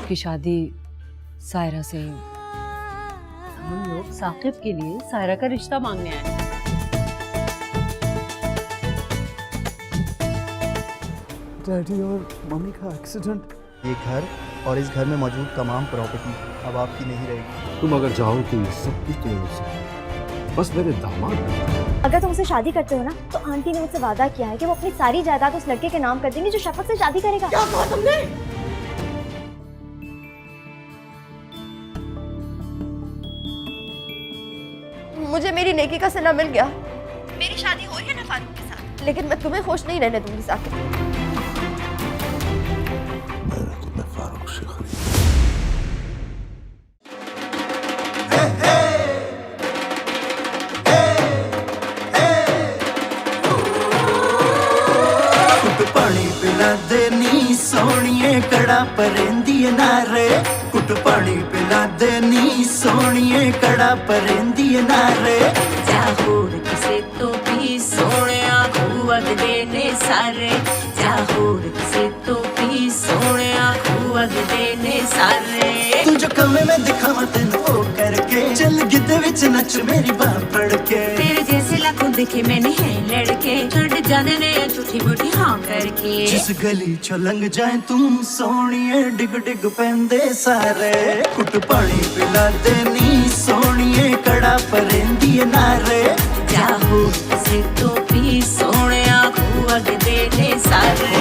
की शादी सायरा से है। हम लोग साकिब के लिए सायरा का रिश्ता मांगने आए हैं। डैडी और मम्मी का एक्सीडेंट। ये घर और इस घर में मौजूद तमाम प्रॉपर्टी अब आपकी नहीं रहेगी। तुम अगर चाहो तो ये सब कुछ तुम्हें मिल सकता है, बस मेरे दामाद बनो। अगर तुम उससे शादी करते हो ना तो आंटी ने मुझसे वादा किया है कि वो अपनी सारी जायदाद उस लड़के के नाम कर देंगी जो शफक से शादी करेगा। क्या कहा तुमने? मुझे मेरी नेकी का सिला मिल गया। मेरी शादी हो रही है ना फारूक के साथ, लेकिन मैं तुम्हें खुश नहीं रहने दूंगी साकिब। मैंने तुम्हें फारूक से खरीदा। पानी पिला देनी सोनिए कड़ा परेंदी नारे, कुट पानी पिला देनी सोनिए कड़ा परेंदी नारे। जाहोर किसे तो भी सोने खुआद देने सारे, जाहोर किसे तो भी सोने खुआद देने सारे। तू जो कमे में दिखावा तेन ओ करके चल गिद्दे विच नच मेरी बाह पड़ के। तेरे जैसे लाखों देखे मैंने है लड़के, छड़ जाने ने झूठी मूठी हाँ करके। जिस गली चो लंघ जाए तू सोनिए डिग डिग पेंदे सारे, कुट पानी पिला देनी सोनिए कड़ा परेंदी नारे। जाहोर किसे तो भी सोने खुआद देने सारे।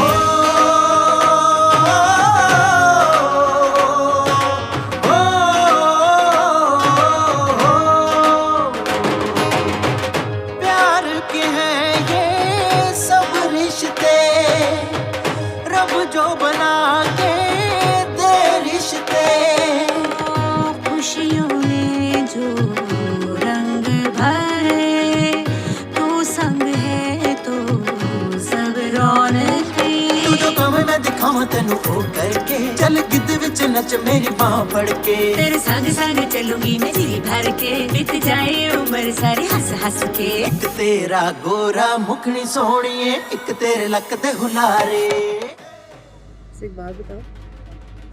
जो बना के दे रिश्ते, खुशियों ने जो रंग भरे, तू संग है तो सब रौनक। तू जो कम मैं दिखावा तेनू ओ करके चल गिद्द विच नच मेरी बाह फड़ के। तेरे संग संग चलूंगी मैं जी भर के, बीत जाए उम्र सारी हंस हंस के। एक तेरा गोरा मुखनी सोनिए, एक तेरे लक दे हुलारे। एक बात बताओ,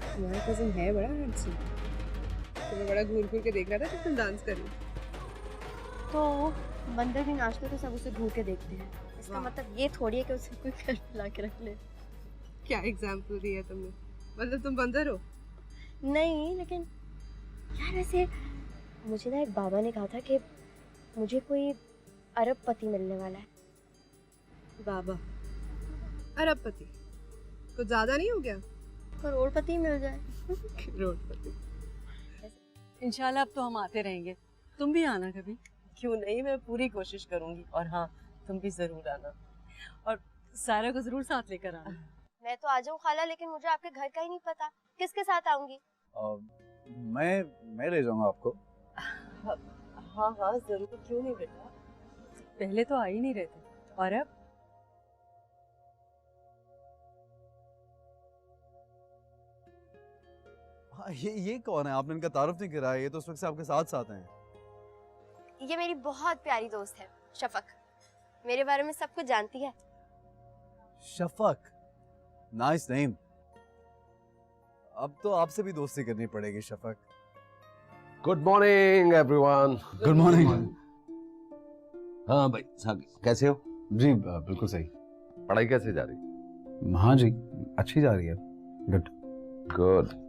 तुम्हारा कजिन है बड़ा हैंडसम, तुम्हें बड़ा घूर घूर के देख रहा था कि तुम डांस कर रही। तो बंदर भी नाचते तो सब उसे घूर के देखते हैं, इसका मतलब ये थोड़ी है कि उसे कोई घर ला के रख ले। क्या एग्जाम्पल दी है तुमने, मतलब तुम बंदर हो? नहीं, लेकिन यार वैसे मुझे ना एक बाबा ने कहा था कि मुझे कोई अरबपति मिलने वाला है। बाबा अरबपति कुछ ज्यादा नहीं हो गया? करोड़पति मिल जाए। करोड़पति। इंशाल्लाह अब तो हम आते रहेंगे, तुम भी आना कभी। क्यों नहीं, मैं पूरी कोशिश करूंगी। और हाँ, तुम भी जरूर आना, और सायरा को जरूर साथ लेकर आना। मैं तो आ जाऊँ खाला, लेकिन मुझे आपके घर का ही नहीं पता, किसके साथ आऊंगी? मैं ले जाऊंगा आपको। हाँ हाँ जरूर, क्यों नहीं बेटा। पहले तो आ ही नहीं रहे थे, और अब? ये कौन है? आपने इनका तारुफ नहीं करा, ये तो उस वक्त से आपके साथ साथ हैं। ये मेरी बहुत प्यारी दोस्त है शफक, मेरे बारे में सब कुछ जानती है। Shafaq, nice name. अब तो आपसे भी दोस्ती करनी पड़ेगी Shafaq. Good morning everyone. Good morning. हाँ भाई कैसे हो? जी बिल्कुल सही। पढ़ाई कैसे जा रही? हाँ जी, अच्छी जा रही है। Good good.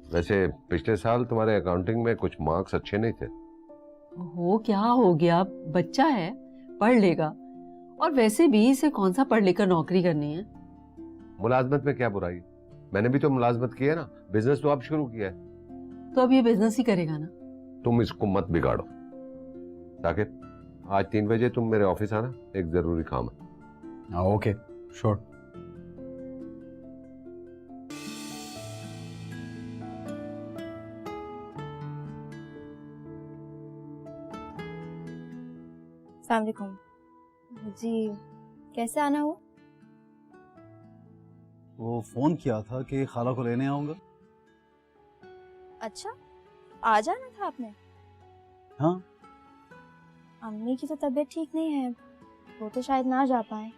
वैसे पिछले साल तुम्हारे अकाउंटिंग में कुछ मार्क्स अच्छे नहीं थे। हो क्या हो गया, बच्चा है, पढ़ लेगा। और वैसे भी इसे कौन सा पढ़ लेकर नौकरी करनी है। मुलाजमत में क्या बुराई? मैंने भी तो मुलाजमत की है ना, बिजनेस तो अब शुरू किया है। तो अब ये बिजनेस ही करेगा ना। तुम इसको मत बिगाड़ो। ताकि आज 3 बजे तुम मेरे ऑफिस आना, एक जरूरी काम है। Okay sure. अस्सलाम वालेकुम जी, कैसे आना हुआ? वो फोन किया था कि खाला को लेने आऊंगा। अच्छा, आ जाना था आपने। हाँ, अम्मी की तो तबीयत ठीक नहीं है, वो तो शायद ना जा पाए।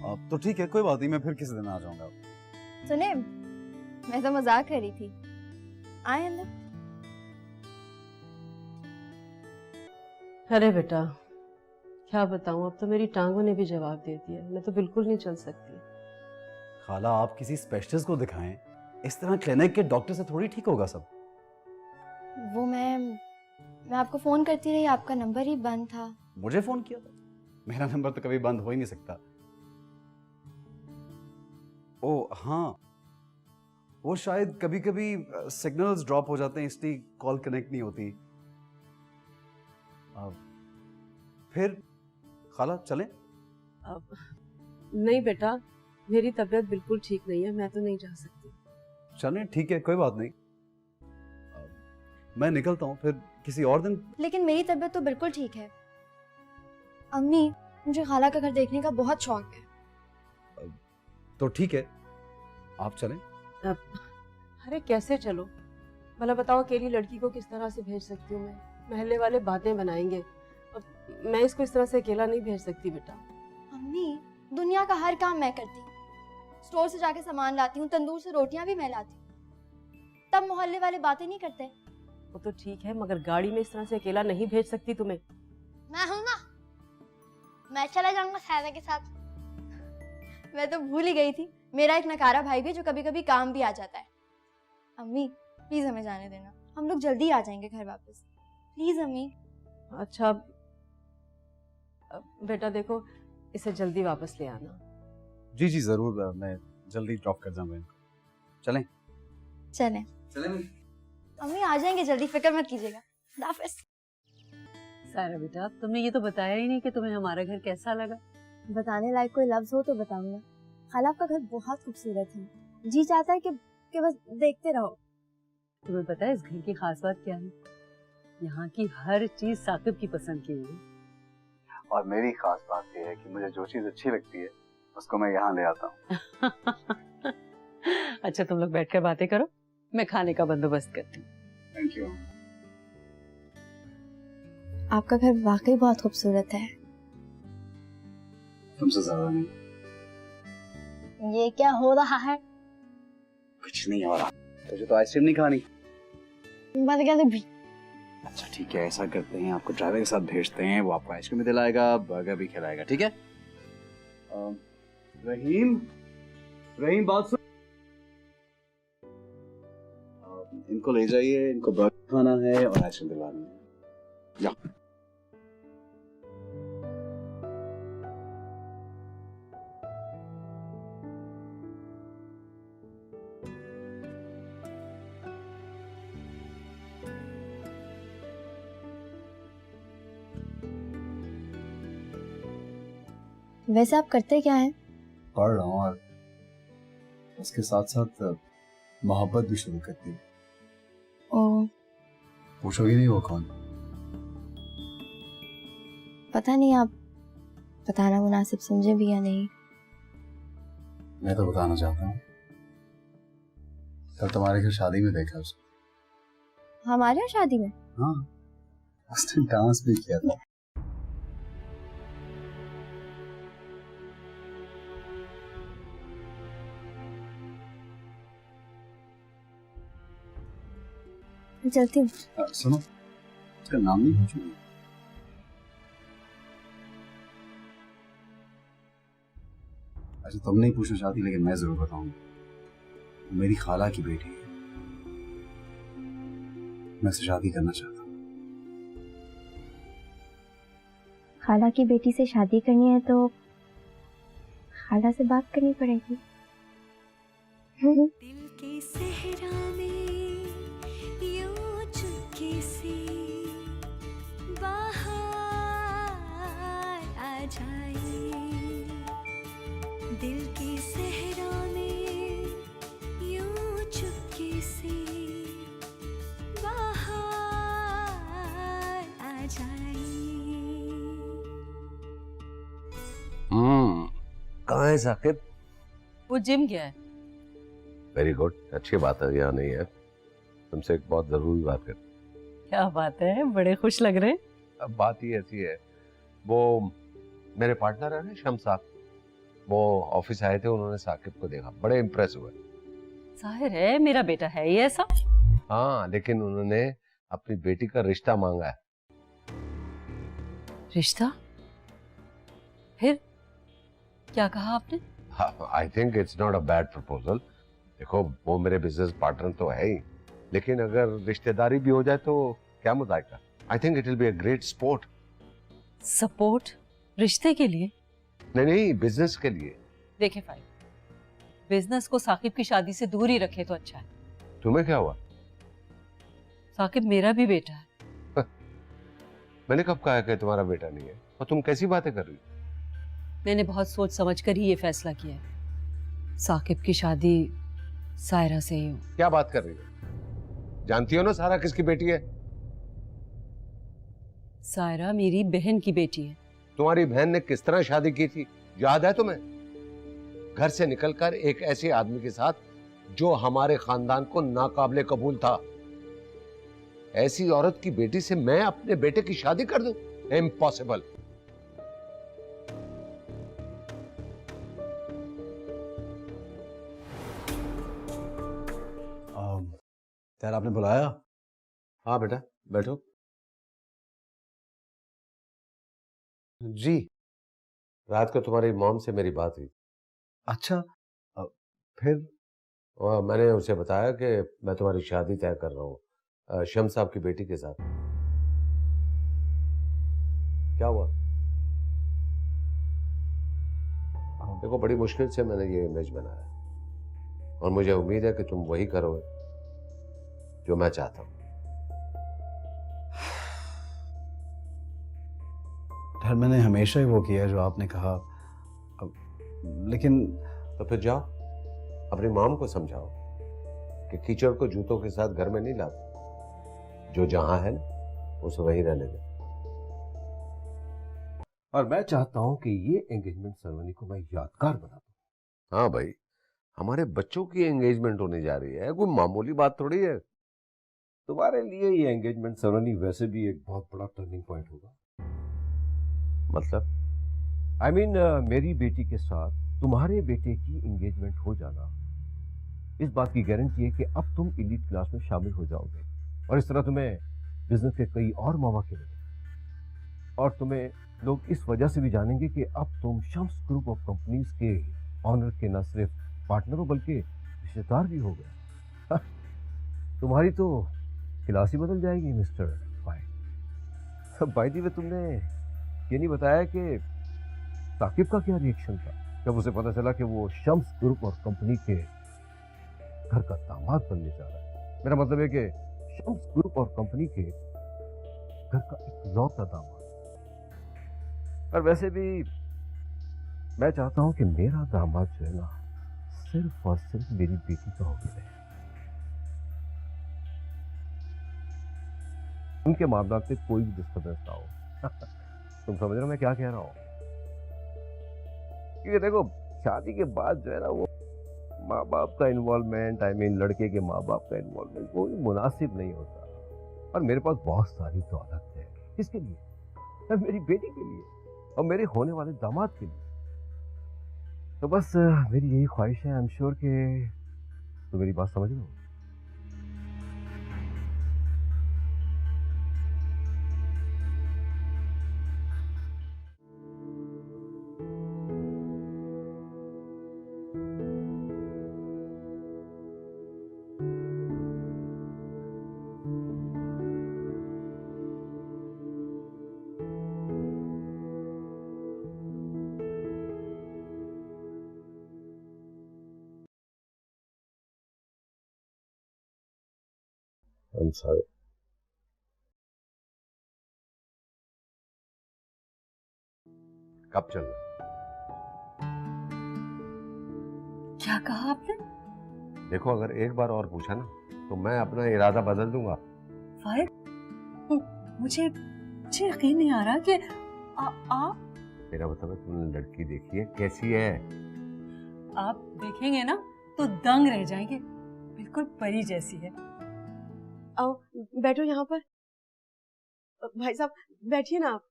अब तो ठीक है, कोई बात नहीं, मैं फिर किसी दिन आ जाऊंगा। सुने, मैं तो मजाक कर रही थी। आए अंदर। अरे बेटा, क्या बताऊं, अब तो मेरी टांगों ने भी जवाब दे दिया। मैं तो बिल्कुल नहीं चल सकती। खाला, आप किसी स्पेशलिस्ट को दिखाएं। इस तरह क्लिनिक के डॉक्टर से थोड़ी ठीक होगा सब। वो मैं आपको फोन करती रही, आपका नंबर ही बंद था। मुझे फोन किया था? मेरा नंबर तो कभी बंद हो ही नहीं सकता। ओ हाँ, वो शायद कभी कभी सिग्नल्स ड्रॉप हो जाते हैं, इसलिए कॉल कनेक्ट नहीं होती। फिर खाला चलें? अब नहीं बेटा, मेरी तबीयत बिल्कुल ठीक नहीं है, मैं तो नहीं जा सकती। चलें, ठीक है, कोई बात नहीं। मैं निकलता हूँ, फिर किसी और दिन। लेकिन मेरी तबीयत तो बिल्कुल ठीक है। अम्मी, मुझे खाला का घर देखने का बहुत शौक है। तो ठीक है, आप चलें। अरे कैसे चलो, भला बताओ, अकेली लड़की को किस तरह से भेज सकती हूँ मैं? महल्ले वाले बातें बनाएंगे। अब मैं इसको इस तरह से अकेला नहीं भेज सकती बेटा। अम्मी, दुनिया का हर काम मैं करती हूँ। स्टोर से जाके सामान लाती हूँ, तंदूर से रोटियां भी मैं लाती हूँ। तब मोहल्ले वाले बातें नहीं करते। वो तो ठीक है, मगर गाड़ी में इस तरह से अकेला नहीं भेज सकती तुम्हें। मैं हूं ना, मैं चला जाऊंगा सायरा के साथ। मैं तो भूल ही गई थी, मेरा एक नकारा भाई भी जो कभी कभी काम भी आ जाता है। अम्मी प्लीज हमें जाने देना, हम लोग जल्दी आ जाएंगे घर वापस। प्लीज अम्मी। अच्छा बेटा देखो, इसे जल्दी वापस ले आना। जी जी जरूर, मैं जल्दी ड्रॉप कर जाऊंगा इनको। चलें? चलें। अम्मी आ जाएंगे जल्दी, फिक्र मत कीजिएगा। खुदा हाफिज। सारा बेटा, तुमने ये तो बताया ही नहीं कि तुम्हें हमारा घर कैसा लगा। बताने लायक कोई लफ्ज हो तो बताऊंगा। खाला आपका घर बहुत खूबसूरत है, जी चाहता है कि बस देखते रहो। तुम्हें पता है इस घर की खास बात क्या है? यहाँ की हर चीज साकिब की पसंद की हुई है। और मेरी खास बात यह है कि मुझे जो चीज अच्छी लगती है उसको मैं यहाँ ले आता हूँ। अच्छा तुम लोग बैठकर बातें करो, मैं खाने का बंदोबस्त करती हूँ। Thank you. आपका घर वाकई बहुत खूबसूरत है। तुमसे ज्यादा नहीं। ये क्या हो रहा है? कुछ नहीं हो रहा। तुझे तो आइसक्रीम नहीं खानी? बर्गर भी। अच्छा ठीक है, ऐसा करते हैं, आपको ड्राइवर के साथ भेजते हैं, वो आपको आइसक्रीम भी दिलाएगा, बर्गर भी खिलाएगा, ठीक है? रहीम, रहीम बात सुन। इनको ले जाइए, इनको बर्गर खाना है और आइसक्रीम दिलानी है। या वैसे आप करते क्या हैं? पढ़ रहा हूँ और उसके साथ साथ मोहब्बत भी शुरू कर दी। ओ, पूछोगी नहीं वो कौन? पता नहीं, आप बताना मुनासिब समझे भी या नहीं। मैं तो बताना चाहता हूँ। कल तुम्हारे घर शादी में देखा उसको। हमारे यहाँ शादी में? हाँ, उसने डांस भी किया था। चलती हूँ। सुनो, उसका नाम नहीं पूछूंगी। अच्छा तुम नहीं पूछना चाहती, लेकिन मैं जरूर बताऊंगा। मेरी खाला की बेटी है, मैं उससे शादी करना चाहता हूँ। खाला की बेटी से शादी करनी है तो खाला से बात करनी पड़ेगी। दिल की सहरा में यूं चुपके से बाहर आ जाए, दिल की सहरा में यूं चुपके से बाहर आ जाए। कहाँ है साकिब? वो जिम गया है। वेरी गुड, अच्छी बात है, यहाँ नहीं है। तुमसे एक बहुत जरूरी बात कर। क्या बात है, बड़े खुश लग रहे हैं। अब बात ही ऐसी है, वो मेरे पार्टनर है ना शम्स साहब, वो ऑफिस आए थे, उन्होंने साकिब को देखा, बड़े इम्प्रेस हुए। जाहिर है मेरा बेटा है ही ऐसा। हाँ, लेकिन उन्होंने अपनी बेटी का रिश्ता मांगा है। रिश्ता? फिर क्या कहा आपने? I think it's not a bad proposal. देखो, वो मेरे बिजनेस पार्टनर तो है ही, लेकिन अगर रिश्तेदारी भी हो जाए तो क्या मुद्दा? I think it will be a great sport. Support रिश्ते के लिए? नहीं, बिजनेस के लिए। देखे फाइल, बिजनेस को साकिब की शादी से दूर ही रखे तो अच्छा है। तुम्हें क्या हुआ? साकिब मेरा भी बेटा है। मैंने कब कहा कि तुम्हारा बेटा नहीं है? और तुम कैसी बातें कर रही हो? मैंने बहुत सोच समझ कर ही ये फैसला किया है, साकिब की शादी सायरा से ही हो। क्या बात कर रही हो? जानती हो ना सारा किसकी बेटी है? सायरा मेरी बहन की बेटी है। तुम्हारी बहन ने किस तरह शादी की थी, याद है तुम्हें? घर से निकलकर एक ऐसे आदमी के साथ जो हमारे खानदान को नाकाबिले कबूल था। ऐसी औरत की बेटी से मैं अपने बेटे की शादी कर दूं? इम्पॉसिबल। यार आपने बुलाया? हाँ बेटा, बैठो। जी, रात को तुम्हारी मॉम से मेरी बात हुई। अच्छा, फिर? और मैंने उसे बताया कि मैं तुम्हारी शादी तय कर रहा हूँ शम्स साहब की बेटी के साथ। क्या हुआ? देखो, बड़ी मुश्किल से मैंने ये इमेज बनाया और मुझे उम्मीद है कि तुम वही करोगे जो मैं चाहता हूँ। यार मैंने हमेशा ही वो किया है जो आपने कहा, लेकिन तो फिर जाओ, अपनी मॉम को समझाओ कि कीचड़ को जूतों के साथ घर में नहीं लाते। जो जहां है ना, उसे वहीं रहने दे। और मैं चाहता हूं कि ये एंगेजमेंट सेरेमनी को मैं यादगार बना दूं। हाँ भाई, हमारे बच्चों की एंगेजमेंट होने जा रही है, कोई मामूली बात थोड़ी है। तुम्हारे लिए ये एंगेजमेंट सेरेमनी वैसे भी एक बहुत बड़ा टर्निंग पॉइंट होगा। मतलब? आई मीन मेरी बेटी के साथ तुम्हारे बेटे की एंगेजमेंट हो जाना इस बात की गारंटी है कि अब तुम एलीट क्लास में शामिल हो जाओगे और इस तरह तुम्हें बिजनेस के कई और मौके मिलेंगे। और तुम्हें लोग इस वजह से भी जानेंगे कि अब तुम शम्स ग्रुप ऑफ कंपनीज के ऑनर के न सिर्फ पार्टनर हो बल्कि रिश्तेदार भी हो गए। तुम्हारी तो क्लास ही बदल जाएगी mister file. By the way, तुमने ये नहीं बताया कि साकिब का क्या रिएक्शन था जब उसे पता चला कि वो शम्स ग्रुप और कंपनी के घर का दामाद बनने जा रहा है। मेरा मतलब है कि शम्स ग्रुप और कंपनी के घर का इकलौता दामाद। और वैसे भी मैं चाहता हूं कि मेरा दामाद जो है ना, सिर्फ और सिर्फ मेरी बेटी का होकर रहे। उनके मामला में कोई भी डिस्टर्बेंस ना हो। तुम समझ रहे हो मैं क्या कह रहा हूं? क्योंकि देखो, शादी के बाद जो है ना, वो माँ बाप का इन्वॉल्वमेंट, आई मीन लड़के के माँ बाप का इन्वॉल्वमेंट, वो मुनासिब नहीं होता। और मेरे पास बहुत सारी दौलत है। किसके लिए? मेरी बेटी के लिए और मेरे होने वाले दामाद के लिए। तो बस मेरी यही ख्वाहिश है। आई एम श्योर कि तो मेरी बात समझ रहे हो। I'm sorry. कब चलना? क्या कहा आपने? देखो, अगर एक बार और पूछा ना तो मैं अपना इरादा बदल दूंगा। फाइल, मुझे यकीन नहीं आ रहा कि आप मेरा मतलब है, तुमने लड़की देखी है? कैसी है? आप देखेंगे ना तो दंग रह जाएंगे। बिल्कुल परी जैसी है। आओ बैठो यहाँ पर। भाई साहब बैठिए ना, आप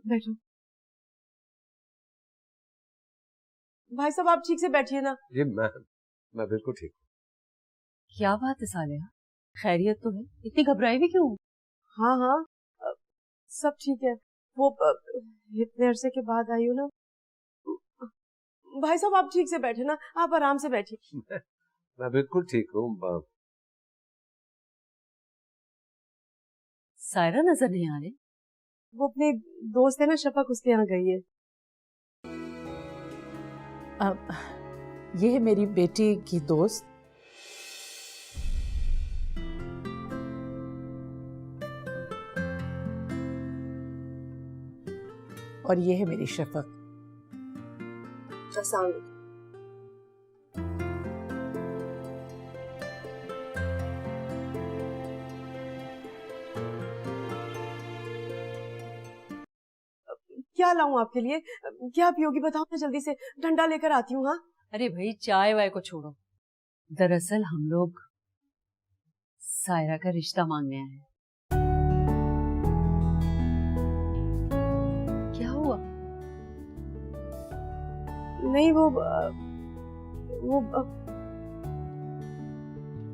बैठो। भाई साहब आप ठीक से बैठिए ना। जी, मैं मैं बिल्कुल ठीक हूँ। क्या बात है सालेहा, खैरियत तो है, इतनी घबराई भी क्यों? हाँ हाँ सब ठीक है। वो इतने अरसे के बाद आई हूँ ना। भाई साहब आप ठीक से बैठे ना, आप आराम से बैठिए। मैं बिल्कुल ठीक हूँ। सायरा नजर नहीं आ रही। वो अपने दोस्त है ना शफक, उसके यहाँ गई है। ये है मेरी बेटी की दोस्त। और ये है मेरी शफक। क्या लाऊं आपके लिए? क्या पियोगी बताओ ना, जल्दी से ठंडा लेकर आती हूँ। हाँ अरे भाई चाय वाय को छोड़ो, दरअसल हम लोग सायरा का रिश्ता मांगने आए हैं। क्या हुआ? नहीं वो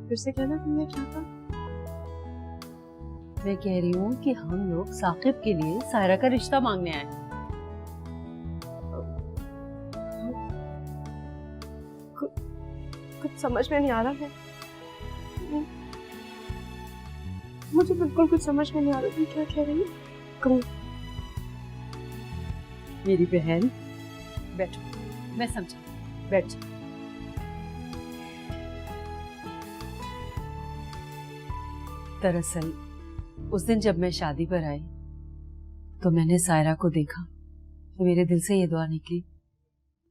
फिर से कहना, तुमने क्या कहा? मैं कह रही हूँ कि हम लोग साकिब के लिए सायरा का रिश्ता मांगने आए हैं। कुछ समझ में नहीं आ रहा है, मुझे बिल्कुल कुछ समझ में नहीं आ रहा। तुम क्या कह रही हो? कहूँ मेरी बहन, बैठो, मैं समझा, बैठ जाओ। दरअसल उस दिन जब मैं शादी पर आई तो मैंने सायरा को देखा तो मेरे दिल से ये दुआ निकली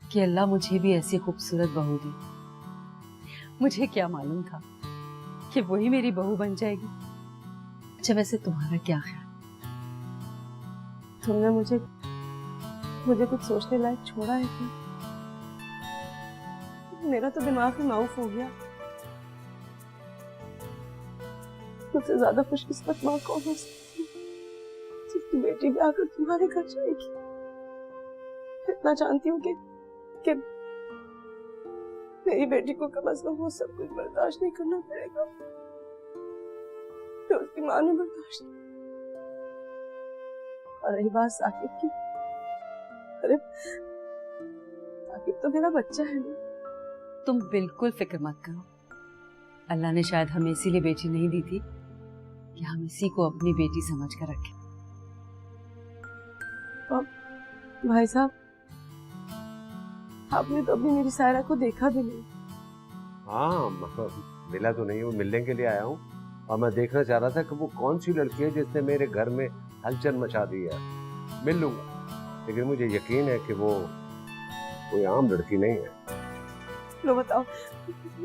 कि अल्लाह मुझे भी ऐसी खूबसूरत बहू दे। मुझे क्या मालूम था कि वही मेरी बहू बन जाएगी। अच्छा वैसे तुम्हारा क्या ख्याल? तुमने मुझे कुछ सोचने लायक छोड़ा है क्या? मेरा तो दिमाग ही माउफ हो गया। मुझसे ज्यादा खुशकिस्मत माँ कौन हो सकती है जिसकी बेटी भी आकर तुम्हारे घर जाएगी। इतना जानती हूँ कि मेरी बेटी को कम से कम वो सब कुछ बर्दाश्त नहीं करना पड़ेगा जो उसकी माँ ने बर्दाश्त। और रही बात साकिब की, अरे साकिब तो मेरा बच्चा है ना। तुम बिल्कुल फिक्र मत करो, अल्लाह ने शायद हमें इसीलिए बेटी नहीं दी थी कि हम इसी को अपनी बेटी समझ कर रखें। भाई साहब आपने तो अभी मेरी सायरा को देखा भी नहीं। हाँ मिला तो नहीं हूँ, मिलने के लिए आया हूँ और मैं देखना चाह रहा था कि वो कौन सी लड़की है जिसने मेरे घर में हलचल मचा दी है। मिल लूंगा, लेकिन मुझे यकीन है कि वो कोई आम लड़की नहीं है। लो बताओ,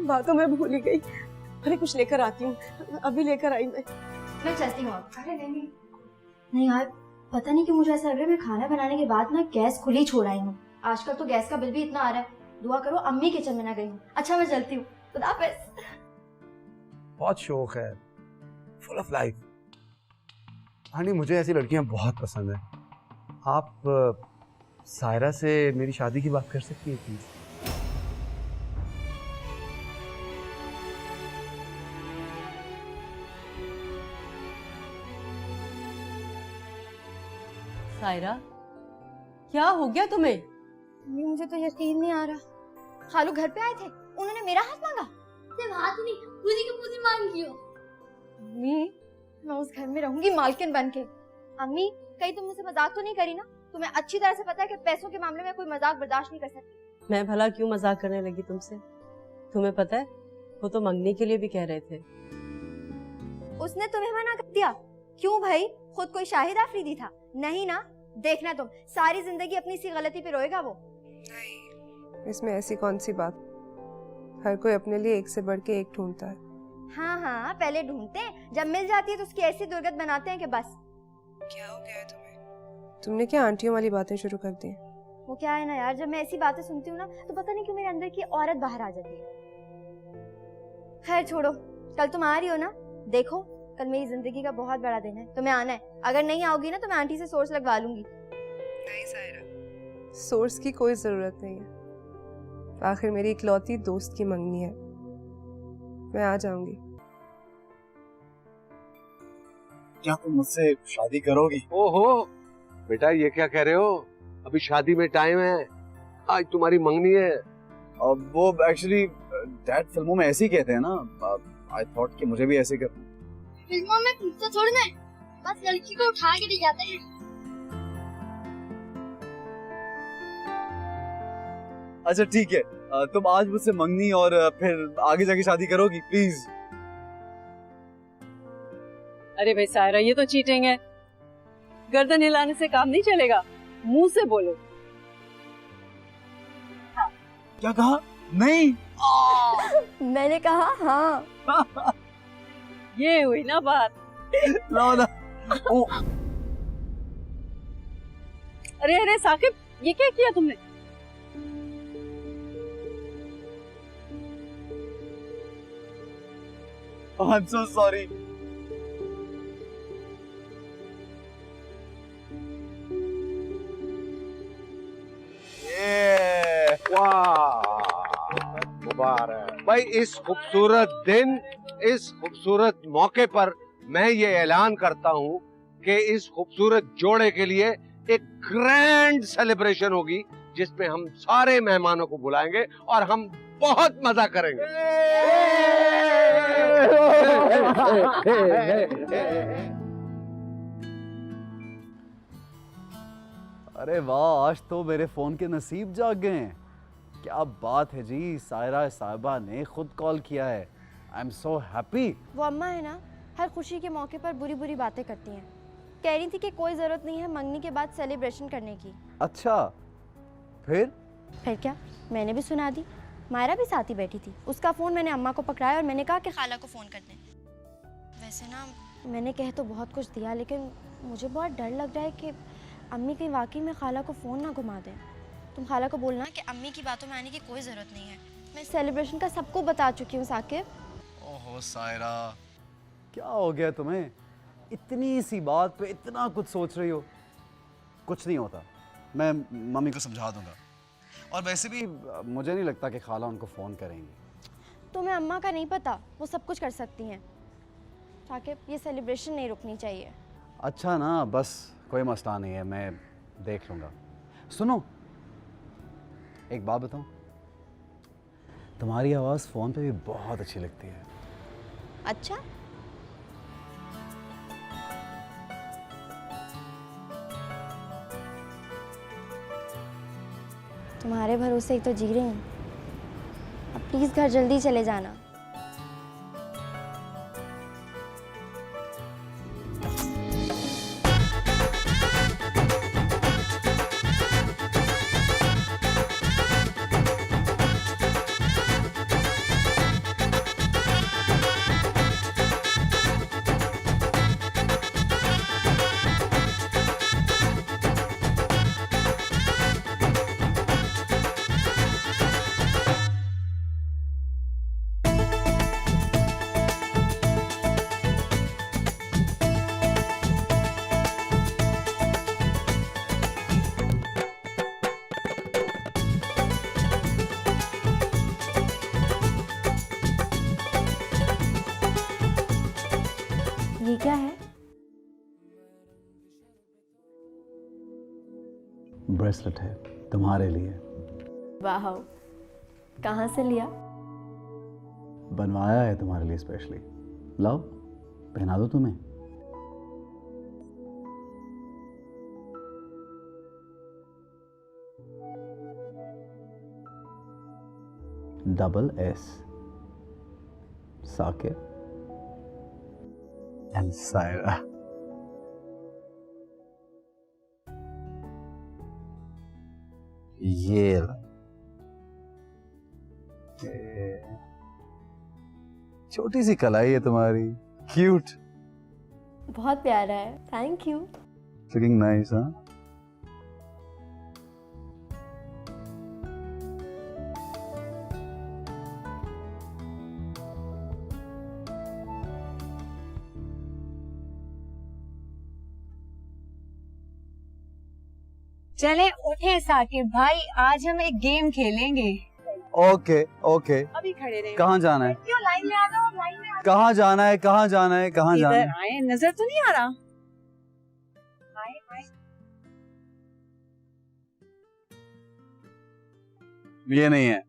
बातों में भूल ही गई। अरे कुछ लेकर आती हूँ, अभी लेकर आई मैं चलती हूँ। अरे नहीं यार, पता नहीं कि मुझे ऐसा लग रहा है मैं खाना बनाने के बाद ना गैस खुली छोड़ आई हूँ। आजकल तो गैस का बिल भी इतना आ रहा है। दुआ करो अम्मी किचन में ना गई हूँ। अच्छा मैं चलती हूँ, खुदा हाफिज़। बहुत शौक है, फुल ऑफ लाइफ। हानी मुझे ऐसी लड़कियां बहुत पसंद है। आप सायरा से मेरी शादी की बात कर सकती हैं प्लीज? सायरा क्या हो गया तुम्हें? मुझे तो यकीन नहीं आ रहा। खालू घर पे आए थे, उन्होंने मेरा हाथ मांगा। सिर्फ हाथ नहीं, पूरी की पूरी मांगी हो। अम्मी मैं उस घर में रहूंगी मालकिन बन के। अम्मी कहीं तुम मुझसे मजाक तो नहीं करी ना? तुम्हें अच्छी तरह से पता है कि पैसों के मामले में कोई मजाक बर्दाश्त नहीं कर सकती। मैं भला क्यों मजाक करने लगी तुमसे? तुम्हें पता है वो तो मंगनी के लिए भी कह रहे थे। उसने तुम्हें मना कर दिया? क्यों भाई, खुद कोई शाहिद आफरीदी था? नहीं ना, देखना तुम सारी जिंदगी अपनी सी गलती पे रोएगा वो। नहीं, इसमें ऐसी कौन सी बात? हर कोई अपने लिए एक से बढ़ के एक ढूंढता है। हाँ हाँ पहले ढूंढते हैं, जब मिल जाती है तो उसकी ऐसी दुर्गत बनाते हैं कि बस। क्या हो गया है तुम्हें? तुमने क्या आंटियों वाली बातें शुरू कर दी? वो क्या है ना यार, जब मैं ऐसी बातें सुनती हूँ ना तो पता नहीं क्यों मेरे अंदर की औरत बाहर आ जाती है। खैर छोड़ो, कल तुम आ रही हो ना? देखो कल मेरी जिंदगी का बहुत बड़ा दिन है, तुम्हें आना है। अगर नहीं आओगी ना तो मैं आंटी से सोर्स लगवा लूंगी। नहीं सायरा, सोर्स की कोई जरूरत नहीं है। आखिर मेरी इकलौती दोस्त की मंगनी है, मैं आ जाऊंगी। क्या तुम मुझसे शादी करोगी? ओहो बेटा, ये क्या कह रहे हो? अभी शादी में टाइम है, आज तुम्हारी मंगनी है। अब वो एक्चुअली डैड फिल्मों में ऐसे ही कहते हैं ना, आई थॉट कि मुझे भी ऐसे करना। फिल्मों में पूछते थोड़ी ना, बस लड़की को उठा के ले जाते हैं। अच्छा ठीक है, तुम आज मुझसे मंगनी और फिर आगे जाके शादी करोगी प्लीज? अरे भाई सायरा, ये तो चीटिंग है। गर्दन हिलाने से काम नहीं चलेगा, मुंह से बोलो। क्या कहा? नहीं। मैंने कहा हाँ। ये हुई ना बात। लो ना। अरे अरे साकिब, ये क्या किया तुमने? I'm so sorry. मुबारक भाई। इस खूबसूरत दिन, इस खूबसूरत मौके पर मैं ये ऐलान करता हूँ कि इस खूबसूरत जोड़े के लिए एक ग्रैंड सेलिब्रेशन होगी, जिसमें हम सारे मेहमानों को बुलाएंगे और हम बहुत मजा करेंगे। अरे वाह, आज तो मेरे फोन के नसीब जाग गए हैं। क्या बात है जी, सायरा साहिबा ने खुद कॉल किया है। I am so happy. वो अम्मा है ना, हर खुशी के मौके पर बुरी बुरी बातें करती हैं। कह रही थी कि कोई जरूरत नहीं है मंगनी के बाद सेलिब्रेशन करने की। अच्छा, फिर क्या, मैंने भी सुना दी। मायरा भी साथ ही बैठी थी, उसका फ़ोन मैंने अम्मा को पकड़ाया और मैंने कहा कि खाला को फ़ोन कर दें। वैसे ना मैंने कह तो बहुत कुछ दिया, लेकिन मुझे बहुत डर लग रहा है कि अम्मी कहीं वाकई में खाला को फ़ोन ना घुमा दें। तुम खाला को बोलना कि अम्मी की बातों में आने की कोई ज़रूरत नहीं है। मैं सेलिब्रेशन का सबको बता चुकी हूँ साकिब। ओहो सायरा, क्या हो गया तुम्हें? इतनी सी बात पे इतना कुछ सोच रही हो। कुछ नहीं होता, मैं मम्मी को समझा दूंगा। और वैसे भी मुझे नहीं लगता कि खाला उनको फ़ोन करेंगी। तुम्हें अम्मा का नहीं पता, वो सब कुछ कर सकती हैं। साकिब, ये सेलिब्रेशन नहीं रुकनी चाहिए। अच्छा ना, बस कोई मसला नहीं है, मैं देख लूँगा। सुनो, एक बात बताऊँ, तुम्हारी आवाज़ फ़ोन पे भी बहुत अच्छी लगती है। अच्छा, तुम्हारे भरोसे ही तो जी रही हूँ। अब प्लीज़ घर जल्दी चले जाना। ये क्या है? ब्रेसलेट है तुम्हारे लिए। वाह, कहाँ से लिया? बनवाया है तुम्हारे लिए स्पेशली। लाओ, पहना दो तुम्हें। SS Saqib and Saira. ये छोटी सी कलाई है तुम्हारी, क्यूट। बहुत प्यारा है, थैंक यू। लुकिंग नाइस, हाँ? चले उठे साकिब भाई, आज हम एक गेम खेलेंगे। ओके ओके, अभी खड़े रहे। कहाँ जाना है? क्यों लाइन में आ जाओ, लाइन में आ कहाँ जाना है? कहाँ जाना है? कहाँ जाओ। जाना इधर है? आए, नजर तो नहीं आ रहा? आए आए। ये नहीं है।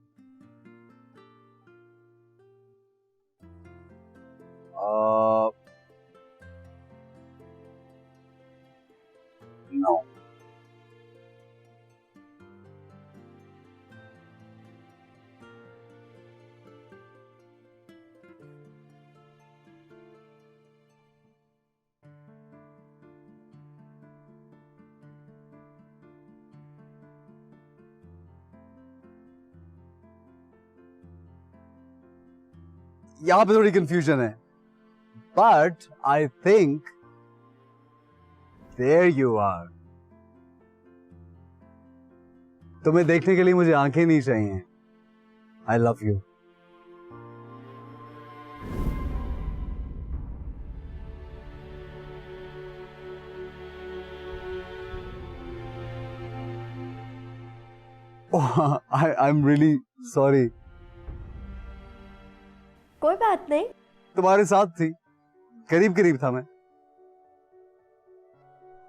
नो। यहाँ पे थोड़ी कंफ्यूजन है, but I think there you are. तुम्हें देखने के लिए मुझे आंखें नहीं चाहिए। I love you. I am really sorry. कोई बात नहीं। तुम्हारे साथ थी, करीब करीब था मैं।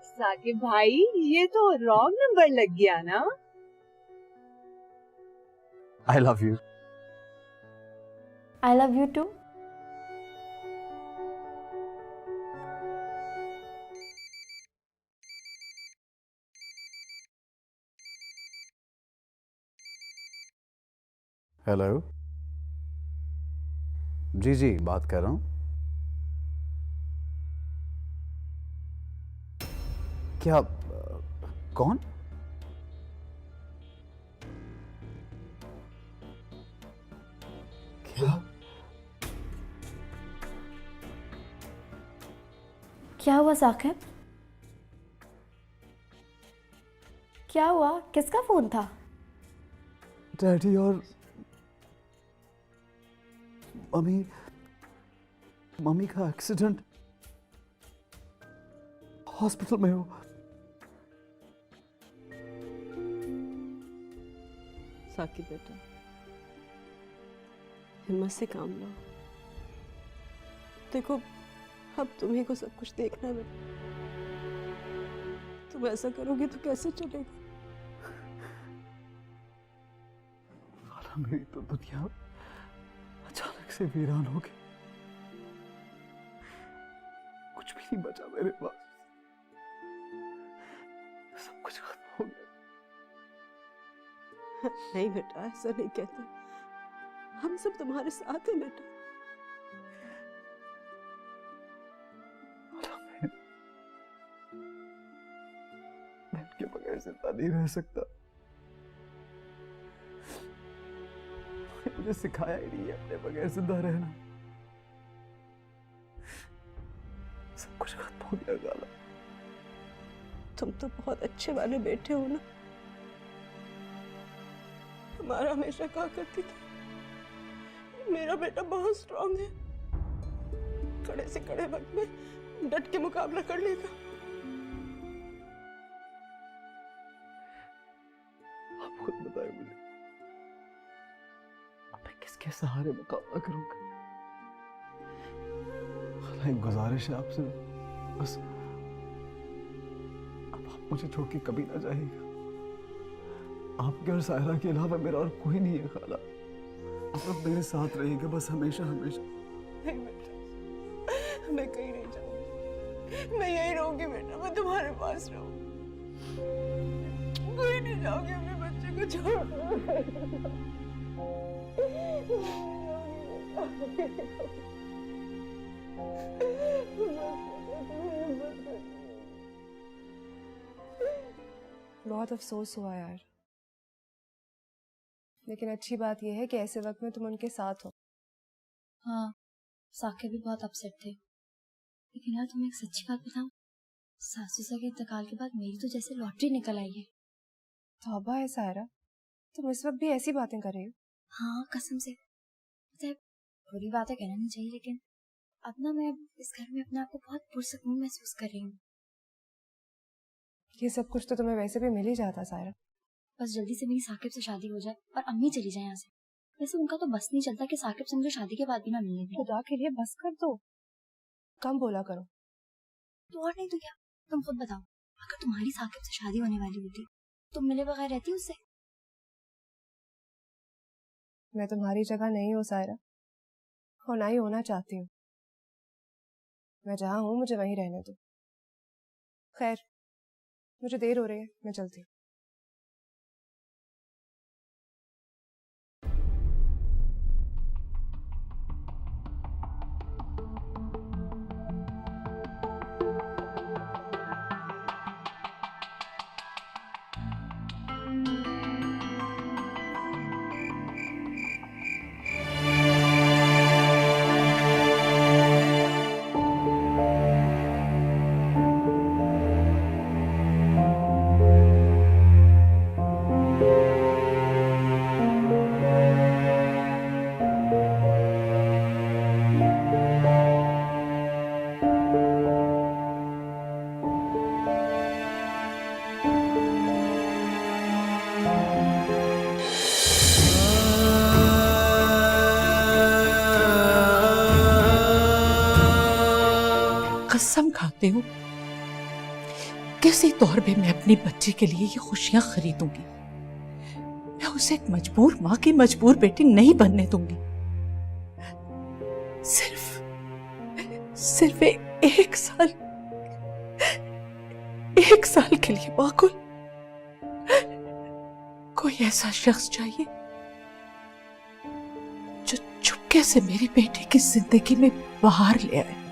साकिब भाई, ये तो रॉन्ग नंबर लग गया ना? I love you. I love you too. Hello जी जी, बात कर रहा हूँ। क्या कौन? क्या क्या हुआ साकिब? क्या हुआ? किसका फोन था? डैडी और मम्मी का एक्सीडेंट, हॉस्पिटल में हो। साकिब बेटा, हिम्मत से काम लो। देखो, अब तुम्हें को सब कुछ देखना है बेटा। तुम ऐसा करोगे तो कैसे चलेगा? मेरी तो दुनिया अचानक से वीरान हो गई। कुछ भी नहीं बचा मेरे पास, सब कुछ खत्म हो गया। नहीं बेटा, ऐसा नहीं कहते। हम सब तुम्हारे साथ हैं बेटा। मैं इनके बगैर जिंदा नहीं रह सकता। मुझे सिखाया ही नहीं है अपने बगैर जिंदा रहना। सब कुछ खत्म हो गया गाला। तुम तो बहुत अच्छे वाले बेटे हो ना। हमारा हमेशा कहा करती थी, मेरा बेटा बहुत स्ट्रांग है, कड़े से कड़े वक्त में डट के मुकाबला कर लेगा। आप खुद बताए मुझे, मैं किसके सहारे मुकाबला करूंगा? एक गुजारिश है आपसे, बस अब आप मुझे छोड़ के कभी ना जाइएगा। आपके और सायरा के अलावा मेरा और कोई नहीं है खाला। आप मेरे साथ रहिएगा बस, हमेशा हमेशा। नहीं बेटा, मैं कहीं नहीं जाऊंगी, मैं यहीं रहूंगी बेटा, मैं तुम्हारे पास रहूंगी। कोई नहीं जाऊंगी अपने बच्चे को छोड़। बहुत अफसोस हुआ यार, लेकिन अच्छी बात यह है कि ऐसे वक्त में तुम उनके साथ हो। हाँ, साकिब भी बहुत अपसेट थे, लेकिन यार तुम्हें एक सच्ची बात बताऊं, सासू के इंतकाल के बाद मेरी तो जैसे लॉटरी निकल आई है। तौबा है सायरा, तुम इस वक्त भी ऐसी बातें कर रही हो? हाँ कसम से, बुरी बातें कहना नहीं चाहिए, लेकिन अब ना मैं इस घर में अपने आप को बहुत पुरसकून महसूस कर रही हूँ। ये सब कुछ तो तुम्हें वैसे भी मिल ही जाता सायरा। बस जल्दी से मेरी साकिब से शादी हो जाए और अम्मी चली जाए यहाँ से। वैसे उनका तो बस नहीं चलता कि साकिब से मुझे शादी के बाद भी ना मिलने दें। खुदा के लिए बस कर दो, कम बोला करो। तो और नहीं तो क्या, तुम खुद बताओ, अगर तुम्हारी साकिब से शादी होने वाली होती तुम मिले बगैर रहती उससे? मैं तुम्हारी जगह नहीं हूँ सायरा, और ना ही होना चाहती हूँ। मैं जहाँ हूँ मुझे वहीं रहने दो। खैर, मुझे देर हो रही है, मैं चलती हूँ। कसम खाते हो किसी तौर पे मैं अपनी बच्ची के लिए ये खुशियां खरीदूंगी। मैं उसे एक मजबूर माँ की मजबूर बेटी नहीं बनने दूंगी। सिर्फ एक साल के लिए माकुल कोई ऐसा शख्स चाहिए जो चुपके से मेरी बेटी की जिंदगी में बाहर ले आए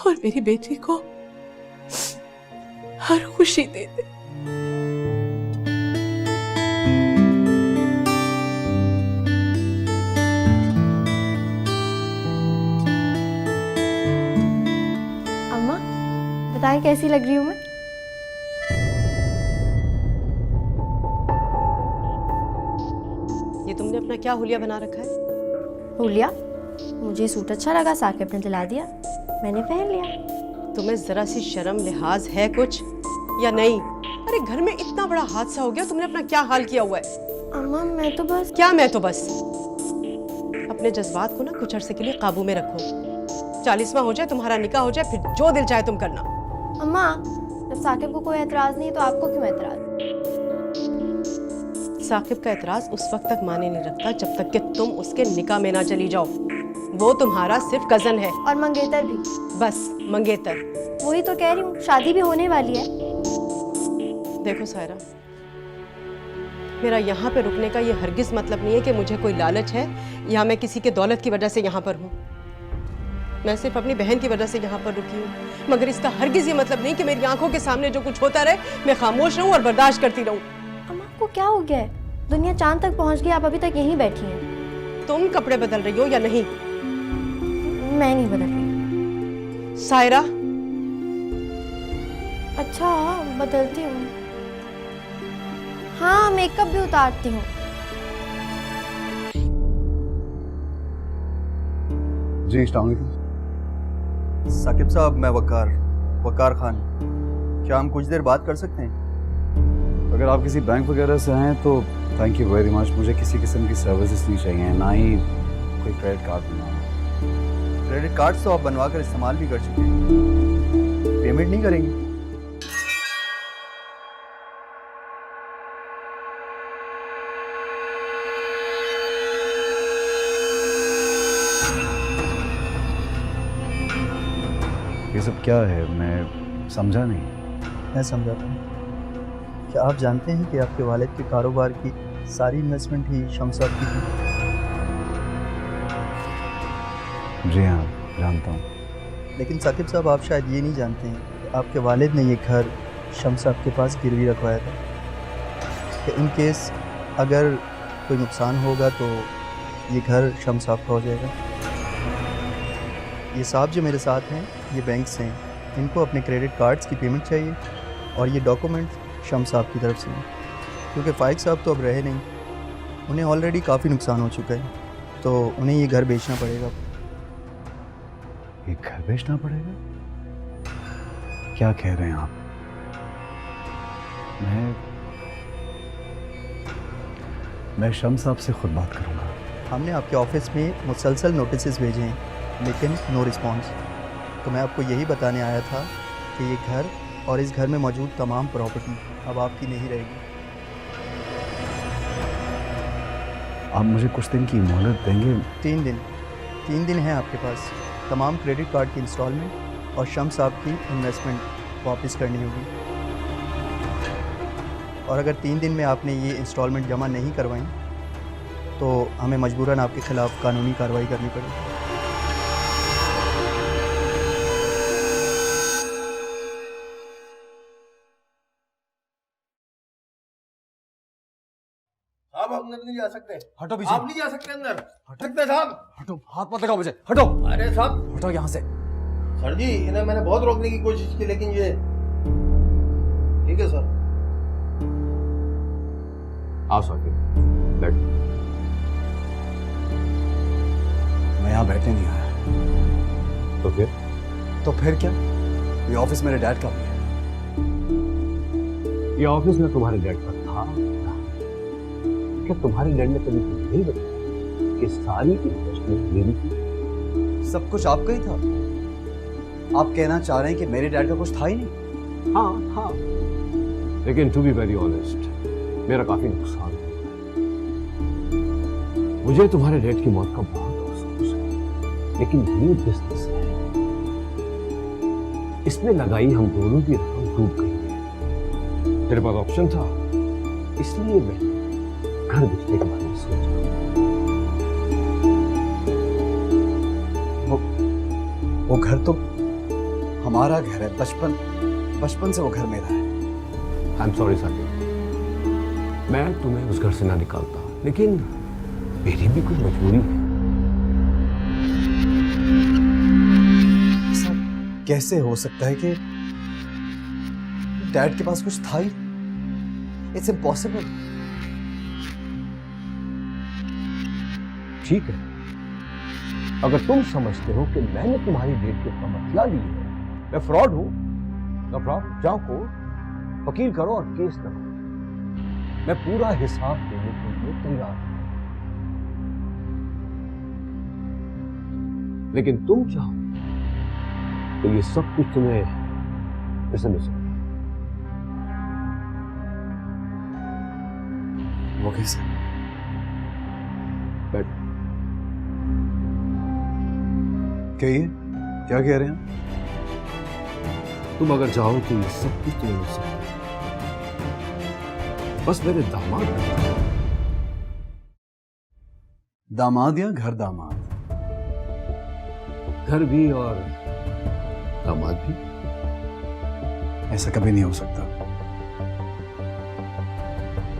और मेरी बेटी को हर खुशी दे दे। अम्मा बताएं कैसी लग रही हूँ मैं? ये तुमने अपना क्या हुलिया बना रखा है? हुलिया? मुझे सूट अच्छा लगा, साकिब ने दिला दिया, मैंने पहन लिया। तुम्हें जरा सी शर्म लिहाज है कुछ या नहीं? अरे घर में इतना बड़ा हादसा हो गया, तुमने अपना क्या हाल किया हुआ है? अम्मा मैं तो बस। क्या मैं तो बस? अपने जज्बात को ना कुछ अरसे के लिए काबू में रखो। 40वां हो जाए, तुम्हारा निकाह हो जाए, फिर जो दिल चाहे तुम करना। अम्मा जब साकिब को कोई एतराज नहीं तो आपको क्यों एतराज? साकिब का एतराज उस वक्त तक माने नहीं रखता जब तक कि तुम उसके निकाह में ना चली जाओ। वो तुम्हारा सिर्फ कजन है। और मंगेतर भी। बस मंगेतर। वही तो कह रही हूँ, शादी भी होने वाली है। देखो सायरा, मेरा यहाँ पे रुकने का ये हरगिज मतलब नहीं है कि मुझे कोई लालच है या मैं किसी के दौलत की वजह से यहाँ पर हूँ। मैं सिर्फ अपनी बहन की वजह से यहाँ पर रुकी हूँ, मगर इसका हरगिज ये मतलब नहीं कि मेरी आंखों के सामने जो कुछ होता रहे मैं खामोश रहूँ और बर्दाश्त करती रहूँ। अम्मा को क्या हो गया है? दुनिया चांद तक पहुँच गई, आप अभी तक यहीं बैठी हैं। तुम कपड़े बदल रही हो या नहीं? मैं नहीं बदल रही। सायरा। अच्छा बदलती हूँ। हाँ मेकअप भी उतारती हूँ। जी अस्सलाम वालेकुम। साकिब साहब, मैं वकार खान। क्या हम कुछ देर बात कर सकते हैं? अगर आप किसी बैंक वगैरह से हैं तो थैंक यू वेरी मच। मुझे किसी किस्म की सर्विसेज नहीं चाहिए, ना ही कोई क्रेडिट कार्ड बनवाना। क्रेडिट कार्ड तो आप बनवा कर इस्तेमाल भी कर चुके हैं, पेमेंट नहीं करेंगे? ये सब क्या है? मैं समझा नहीं। मैं समझाता हूँ। क्या आप जानते हैं कि आपके वालिद के कारोबार की सारी इन्वेस्टमेंट ही शम्स साहब की थी? जी हाँ जानता हूँ। लेकिन साकिब साहब, आप शायद ये नहीं जानते हैं कि आपके वालिद ने ये घर शम्स साहब के पास गिरवी रखवाया था कि इन केस अगर कोई नुकसान होगा तो ये घर शम्स साहब का हो जाएगा। ये साहब जो मेरे साथ हैं ये बैंक से हैं, इनको अपने क्रेडिट कार्ड्स की पेमेंट चाहिए और ये डॉक्यूमेंट शम्स साहब की तरफ से हैं, क्योंकि फाइक साहब तो अब रहे नहीं, उन्हें ऑलरेडी काफ़ी नुकसान हो चुका है, तो उन्हें ये घर बेचना पड़ेगा। ये घर बेचना पड़ेगा? क्या कह रहे हैं आप? मैं शम्स साहब से खुद बात करूंगा। हमने आपके ऑफिस में मुसलसल नोटिस भेजे हैं लेकिन नो रिस्पांस। तो मैं आपको यही बताने आया था कि ये घर और इस घर में मौजूद तमाम प्रॉपर्टी अब आपकी नहीं रहेगी। आप मुझे कुछ दिन की मोहलत देंगे? 3 दिन है आपके पास। तमाम क्रेडिट कार्ड की इंस्टॉलमेंट और शम्स साहब की इन्वेस्टमेंट वापस करनी होगी। और अगर 3 दिन में आपने ये इंस्टॉलमेंट जमा नहीं करवाई तो हमें मजबूरन आपके खिलाफ कानूनी कार्रवाई करनी पड़ेगी। आप अंदर नहीं जा सकते। हटो पीछे। आप नहीं जा सकते अंदर। हट सकते साहब। हटो, हाथ मत लगाओ मुझे, हटो। अरे साहब हटो यहाँ से। सर जी, इन्हें मैंने बहुत रोकने की कोशिश की लेकिन ये ठीक है सर। आओ साकिब, बैठो। मैं यहाँ बैठने नहीं आया। तो फिर क्या? ये ऑफिस मेरे डैड का भी है। ये ऑफिस में तुम्हारे डैड का था? क्या तुम्हारे डैड ने कभी तुम्हें नहीं बताया कि सारी इन्वेस्टमेंट मेरी थी? सब कुछ आपका ही था। आप कहना चाह रहे हैं कि मेरे डैड का कुछ था ही नहीं? हाँ हाँ, लेकिन टू बी वेरी ऑनेस्ट, मेरा काफी नुकसान हुआ। मुझे तुम्हारे डैड की मौत का बहुत अफसोस है, लेकिन ये बिजनेस है, इसमें लगाई हम दोनों की रकम डूब गई है। तेरे पास ऑप्शन था, इसलिए मैं घर बेचने के बारे में सोचा। वो घर तो हमारा घर है। बचपन से वो घर मेरा है। आई एम सॉरी साकिब, मैं तुम्हें उस घर से ना निकालता, लेकिन मेरी भी कुछ मजबूरी है। सर, कैसे हो सकता है कि डैड के पास कुछ था ही? It's impossible. ठीक है, अगर तुम समझते हो कि मैंने तुम्हारी डेट के बदला ली है, मैं फ्रॉड हूं, नो प्रॉब्लम, जाओ कोर्ट, वकील करो और केस करो। मैं पूरा हिसाब देने के लिए तैयार हूं। लेकिन तुम चाहो तो ये सब कुछ तुम्हें ऐसे मिल सकता। वो कैसे? बैठो। क्या कह रहे हैं? तुम अगर चाहो तो ये सब कुछ तुम्हें मिल सकता है, बस मेरे दामाद। दामाद या घर दामाद? घर भी और दामाद भी। ऐसा कभी नहीं हो सकता।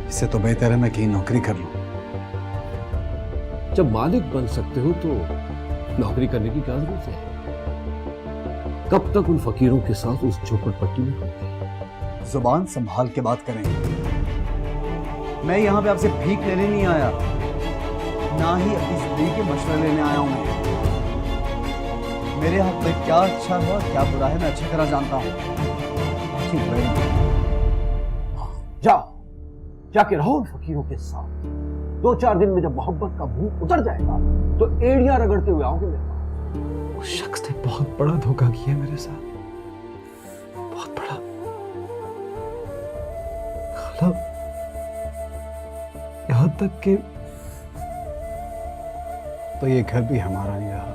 इससे तो बेहतर है मैं कहीं नौकरी कर लूं। जब मालिक बन सकते हो तो नौकरी करने की क्या जरूरत है? कब तक उन फकीरों के साथ उस झोपड़पट्टी में रहते? जुबान संभाल के बात करें। मैं यहाँ पे आपसे भीख लेने नहीं आया, ना ही अपनी जिंदगी के मशवरे लेने आया हूं। मेरे हाथ में क्या अच्छा हुआ क्या बुरा है मैं अच्छी तरह जानता हूँ। ठीक है, जाओ, जाके रहो उन फकीरों के साथ। 2-4 दिन में जब मोहब्बत का भूख उतर जाएगा तो एड़ियां रगड़ते हुए आओगे मेरे पास। उस शख्स ने बहुत बड़ा धोखा किया मेरे साथ, बहुत बड़ा। खाला, यहां तक कि तो ये घर भी हमारा नहीं रहा।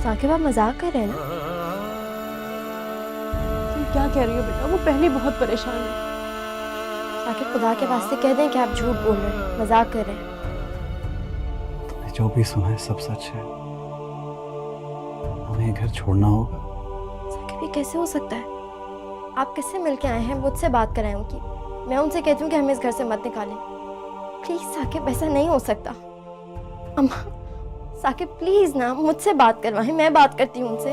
साकिब, आप मजाक कर रहे हैं ना? तुम क्या कह रही हो बेटा? वो पहले बहुत परेशान है। साकिब, खुदा के वास्ते कह दें कि आप झूठ बोल रहे हैं, मजाक कर रहे हैं। जो भी सुना है सब सच है। हमें घर छोड़ना होगा। साकिब, ये कैसे हो सकता है? आप किससे मिलके आए हैं? मुझसे बात कराएं उनकी। मैं उनसे कहती हूँ कि हमें इस घर से मत निकालें। प्लीज साकिब, ऐसा नहीं हो सकता। अम्मा, साकिब प्लीज ना, मुझसे बात करवाएं, मैं बात करती हूँ उनसे।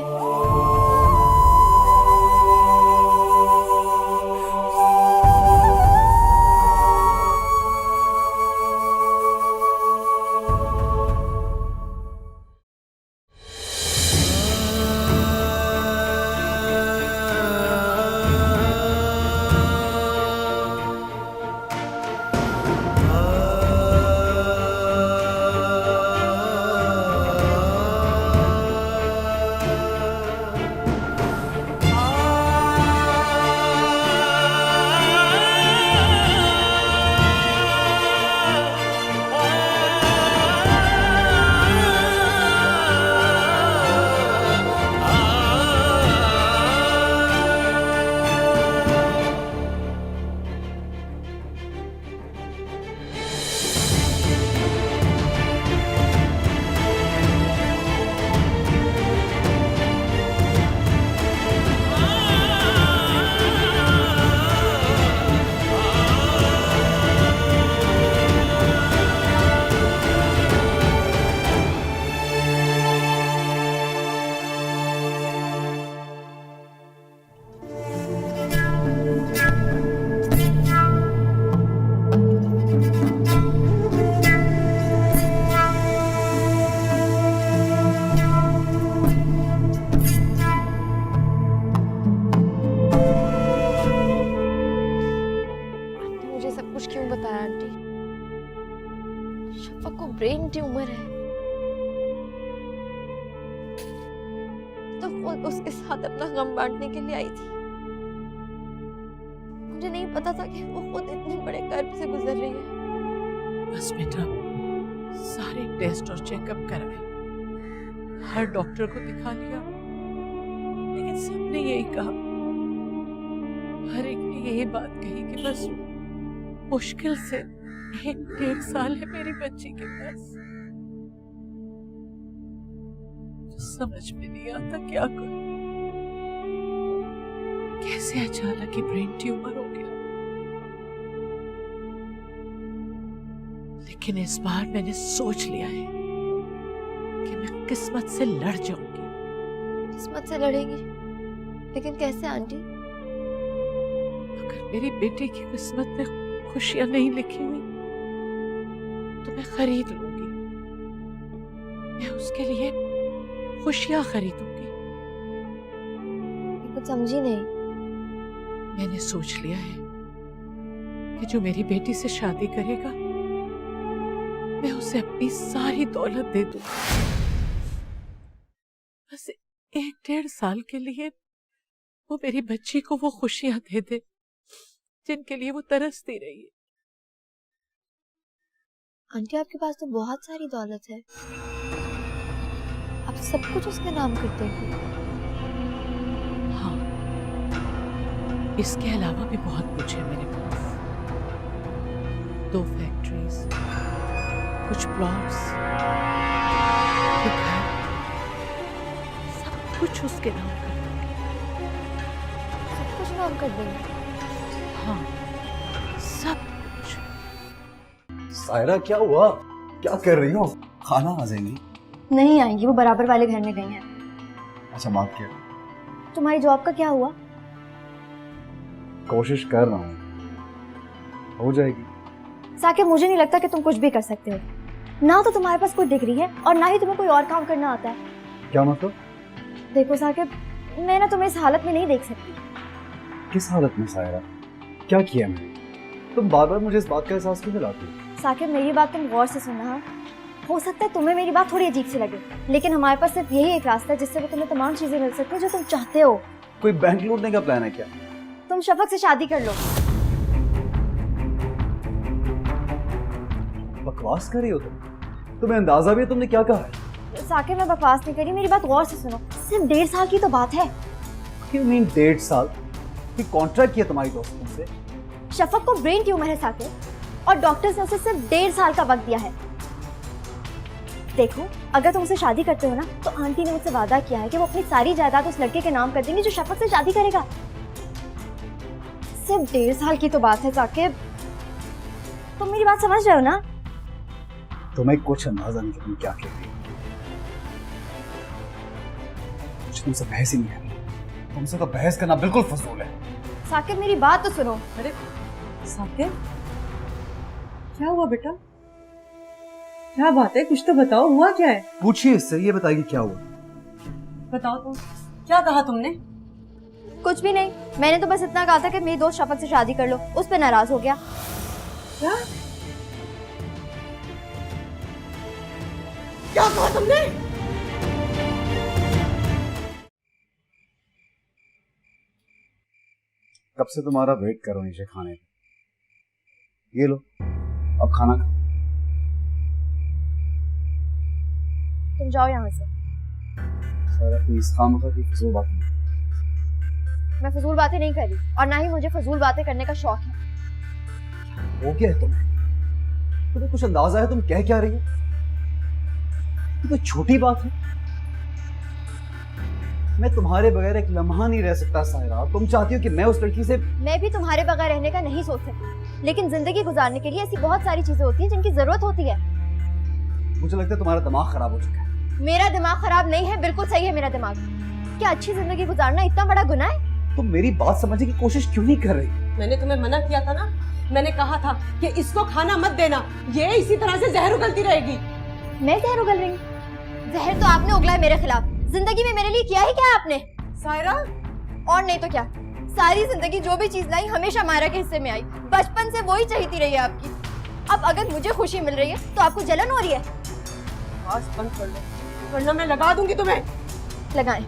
शफक को ब्रेन ट्यूमर है, तो वो उसके साथ अपना गम बांटने के लिए आई थी। मुझे नहीं पता था कि वो खुद इतने बड़े कर्ब से गुजर रही है। बस बेटा, सारे टेस्ट और चेकअप कराए, हर डॉक्टर को दिखा लिया, लेकिन सबने यही कहा, हर एक ने यही बात कही कि बस मुश्किल से 1-1.5 साल है मेरी बच्ची के पास। समझ में नहीं आता क्या करूं, कैसे अचानक ही ब्रेन ट्यूमर हो गया। लेकिन इस बार मैंने सोच लिया है कि मैं किस्मत से लड़ जाऊंगी। किस्मत से लड़ेगी? लेकिन कैसे आंटी? अगर मेरी बेटी की किस्मत में खुशियां नहीं लिखी हुई तो मैं खरीद लूंगी, मैं उसके लिए खुशियां खरीदूंगी। कुछ समझी नहीं। मैंने सोच लिया है कि जो मेरी बेटी से शादी करेगा मैं उसे अपनी सारी दौलत दे दूंगी। बस 1-1.5 साल के लिए वो मेरी बच्ची को वो खुशियां दे दे जिनके लिए वो तरसती रही है। आंटी आपके पास तो बहुत सारी दौलत है, आप सब कुछ उसके नाम कर देंगे। हाँ, इसके अलावा भी बहुत कुछ है मेरे पास। 2 फैक्ट्रीज, कुछ प्लॉट्स, एक घर, सब कुछ उसके नाम कर देंगे। सब कुछ नाम कर देंगे? हाँ, सब कुछ। सायरा क्या हुआ? क्या कर रही हो? खाना आ जाएंगी? नहीं आएंगी, वो बराबर वाले घर में गई हैं। अच्छा, माफ किया। तुम्हारी जॉब का क्या हुआ? कोशिश कर रहा हूँ, हो जाएगी। साकिब, मुझे नहीं लगता कि तुम कुछ भी कर सकते हो। ना तो तुम्हारे पास कोई डिग्री है और ना ही तुम्हें कोई और काम करना आता है। क्या मतलब? देखो साकिब, मैं ना तुम्हें इस हालत में नहीं देख सकती। किस हालत में सायरा? क्या किया मैंने? तुम बार बार मुझे इस बात का एहसास क्यों दिलाती हो? साकिब, मेरी बात तुम गौर से सुनना। हाँ, हो सकता है तुम्हें मेरी बात थोड़ी अजीब सी लगे, लेकिन हमारे पास सिर्फ यही एक रास्ता है जिससे वो तुम्हें तमाम चीजें मिल सकती है जो तुम चाहते हो। कोई बैंक लूटने का प्लान है क्या? तुम शफक से शादी कर लो। बकवास कर रही हो तुम? तुम्हें अंदाजा भी है तुमने क्या कहा है? साकिब, मैं बकवास नहीं करी, मेरी बात गौर से सुनो। सिर्फ 1.5 साल की तो बात है। You mean 1.5 साल? कॉन्ट्रैक्ट किया तुम्हारी दोस्तों से? शफक को ब्रेन ट्यूमर है साकिब, और डॉक्टर्स ने उसे सिर्फ 1.5 साल का वक्त दिया है। देखो, अगर तुम उसे शादी करते हो ना, तो आंटी ने मुझसे वादा किया है कि वो अपनी सारी जायदाद उस लड़के के नाम कर देंगी जो शफक से शादी करेगा। सिर्फ 1.5 साल की तो बात है साकिब, तुम मेरी बात समझ रहे हो ना? तुम्हें कुछ अंदाजा नहीं कि तुम क्या कह रही हो। मुझे तुमसे बहस ही नहीं है। तुमसे तो बहस करना बिल्कुल फजूल है। साकिब, मेरी बात तो सुनो। अरे साकिब, क्या हुआ बेटा? क्या बात है, कुछ तो बताओ, हुआ क्या है? पूछिए इससे, ये बताएगी क्या हुआ। बताओ तुम, क्या कहा तुमने? कुछ भी नहीं, मैंने तो बस इतना कहा था कि मेरी दोस्त शफक से शादी कर लो। उस पर नाराज हो गया। क्या क्या कहा तुमने? कब से तुम्हारा वेट करो नीचे खाने का। ये लो, अब खाना खा। तुम जाओ यहाँ से। सारा प्लीज, खामखा की फजूल बात नहीं। मैं फजूल बातें नहीं कर रही, और ना ही मुझे फजूल बातें करने का शौक है। हो गया है तुम्हें कुछ अंदाजा है तुम कह क्या रही हो? ये तो छोटी बात है। मैं तुम्हारे बगैर एक लम्हा नहीं रह सकता सायरा। तुम चाहती हो कि मैं उस लड़की से? मैं भी तुम्हारे बगैर रहने का नहीं सोच सकती, लेकिन जिंदगी गुजारने के लिए ऐसी बहुत सारी चीजें होती हैं जिनकी जरूरत होती है। मुझे लगता है तुम्हारा दिमाग खराब हो चुका है। मेरा दिमाग खराब नहीं है, बिल्कुल सही है मेरा दिमाग। क्या अच्छी जिंदगी गुजारना इतना बड़ा गुनाह है? तुम मेरी बात समझने की कोशिश क्यों नहीं कर रही? मैंने तुम्हें मना किया था ना, मैंने कहा था कि इसको खाना मत देना, ये इसी तरह से जहर उगलती रहेगी। मैं जहर उगल रही हूँ? जहर तो आपने उगला है मेरे खिलाफ। जिंदगी में मेरे लिए किया ही क्या आपने? सायरा, और नहीं तो क्या, सारी जिंदगी जो भी चीज लाई हमेशा मायरा के हिस्से में आई। बचपन से वही चाहती रही है आपकी। अब अगर मुझे खुशी मिल रही है तो आपको जलन हो रही है? बस बंद कर लो, वरना मैं लगा दूंगी तुम्हें। लगाएं,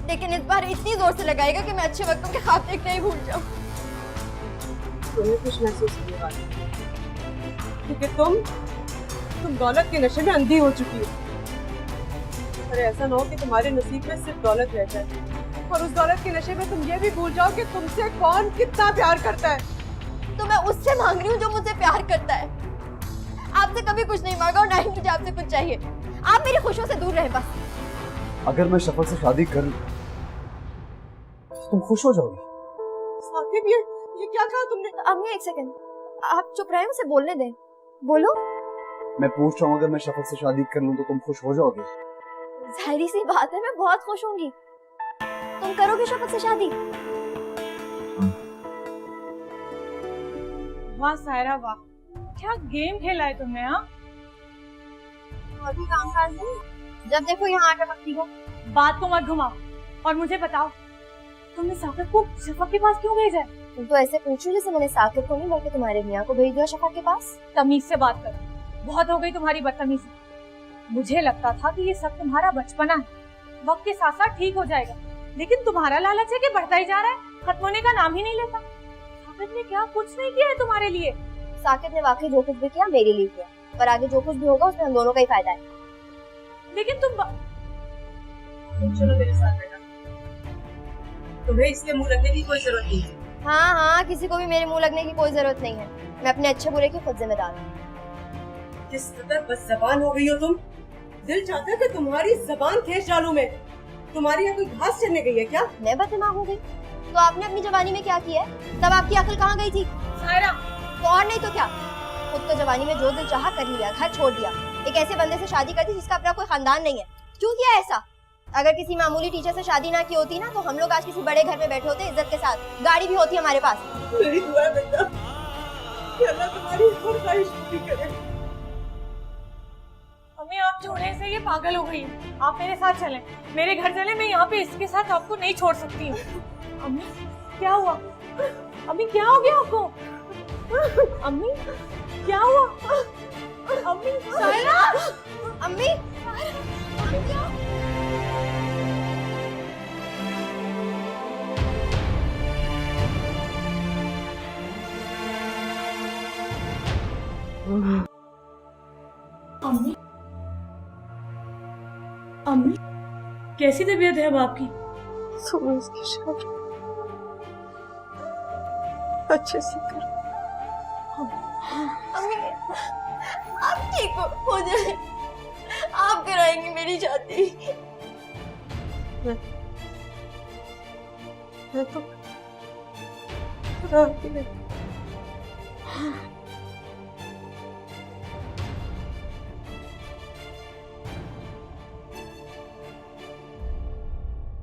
लेकिन इस बार इतनी जोर से लगाएगा कि मैं अच्छे वक्तों के ख्वाब देखना ही भूल जाऊं। तुम्हें कुछ महसूस होने वाला है, क्योंकि तुम दौलत के नशे में अंधी हो चुकी हो। अरे ऐसा ना हो कि तुम्हारे नसीब में सिर्फ दौलत रह जाए और उस दौलत के नशे में तुम ये भी भूल जाओ कि तुमसे कौन कितना प्यार करता है। तो मैं उससे मांग रही हूँ जो मुझसे प्यार करता है। आपसे कभी कुछ नहीं मांगा और ना ही मुझे आपसे कुछ चाहिए। आप मेरी खुशियों से दूर रहे बस। अगर मैं शफक से शादी कर लूं, तुम खुश हो जाओगी? साकिब, ये क्या कहा तुमने? अम्मी एक सेकंड, आप चुप रहे, उसे बोलने दें। बोलो। मैं पूछ रहा हूँ, अगर मैं शफक से शादी कर लूं तो तुम खुश हो जाओगे? जाहिर सी बात है, मैं बहुत खुश होंगी। तुम करोगे शफक से शादी? वाह सायरा वाह, क्या गेम खेला है तुमने। हाँ, और भी काम काज नहीं, जब देखो यहाँ आटा पकती हो। बात को मत घुमाओ और मुझे बताओ, तुमने साकिब को शफक के पास क्यों भेजा? तुम तो ऐसे पूछो जैसे मैंने साकिब को नहीं बल्कि तुम्हारे मियाँ को भेज दिया शफक के पास। तमीज से बात करो, बहुत हो गई तुम्हारी बदतमीजी। मुझे लगता था कि ये सब तुम्हारा बचपना है, वक्त के साथ साथ ठीक हो जाएगा, लेकिन तुम्हारा लालच है कि बढ़ता ही जा रहा है, खत्म होने का नाम ही नहीं लेता। साकिब ने क्या कुछ नहीं किया है तुम्हारे लिए? साकिब ने वाकई जो कुछ भी किया मेरे लिए किया, पर आगे जो कुछ भी होगा उसमें हम दोनों का ही फायदा है। लेकिन तुम चलो मेरे साथ बेटा, तुम्हें इसके मुंह लगने की कोई जरूरत नहीं है। हाँ हाँ, किसी को भी मेरे मुंह लगने की कोई जरूरत नहीं है। मैं अपने अच्छे बुरे की खुद जिम्मेदार हूँ। जिस कदर बदज़बान हो गई हो तुम, दिल चाहता है कि तुम्हारी जबान खींच डालूं मैं। तुम्हारी यहाँ कोई घास चरने गई है क्या? मैं बददिमाग हो गई? तो आपने अपनी जवानी में क्या किया है? तब आपकी अकल कहाँ गई थी? सायरा, तो और नहीं तो क्या, खुद तो जवानी में जो दिल चाहा कर लिया, घर छोड़ दिया, एक ऐसे बंदे से शादी कर दी जिसका अपना कोई खानदान नहीं है। क्यों किया ऐसा? अगर किसी मामूली टीचर से शादी ना की होती ना तो हम लोग आज किसी बड़े घर में बैठे होते, इज्जत के साथ, गाड़ी भी होती हमारे पास। मेरी दुआ है बेटा कि अल्लाह तुम्हारी हर ख्वाहिश पूरी करे। अम्मी, आप छोड़ने से ये पागल हो गई है, आप मेरे साथ चलें, मेरे घर चलें, मैं यहाँ पे इसके साथ आपको नहीं छोड़ सकती हूँ। अम्मी क्या हुआ? अम्मी क्या हो गया आपको? अम्मी क्या हुआ? अम्मी, सायरा, अम्मी, अम्मी, अम्मी कैसी तबीयत है अब आपकी? सुनो, इसकी शादी अच्छे से करो। अम्मी, आप ठीक हो जाए, आप कराएंगे मेरी शादी। मैं तो रात में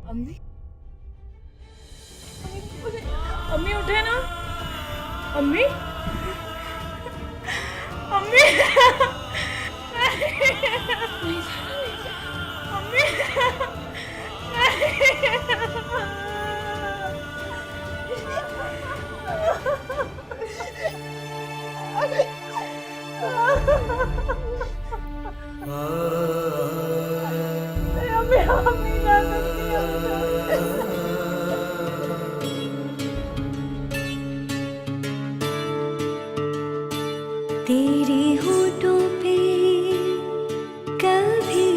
अम्मी, अम्मी उठे ना। अम्मी, अम्मी, तेरे होठों पे कभी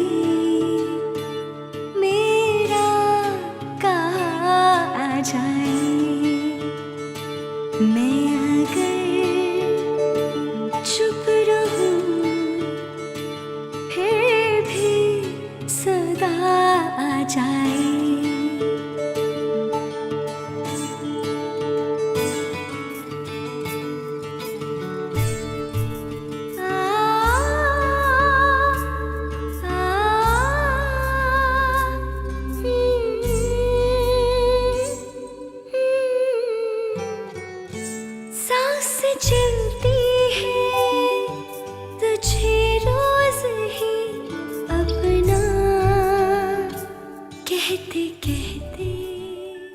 मेरा कहा आ जाए, मैं अगर चुप रहूं फिर भी सदा आ जाए। सांसें चलती है तुझे रोज ही अपना कहते कहते।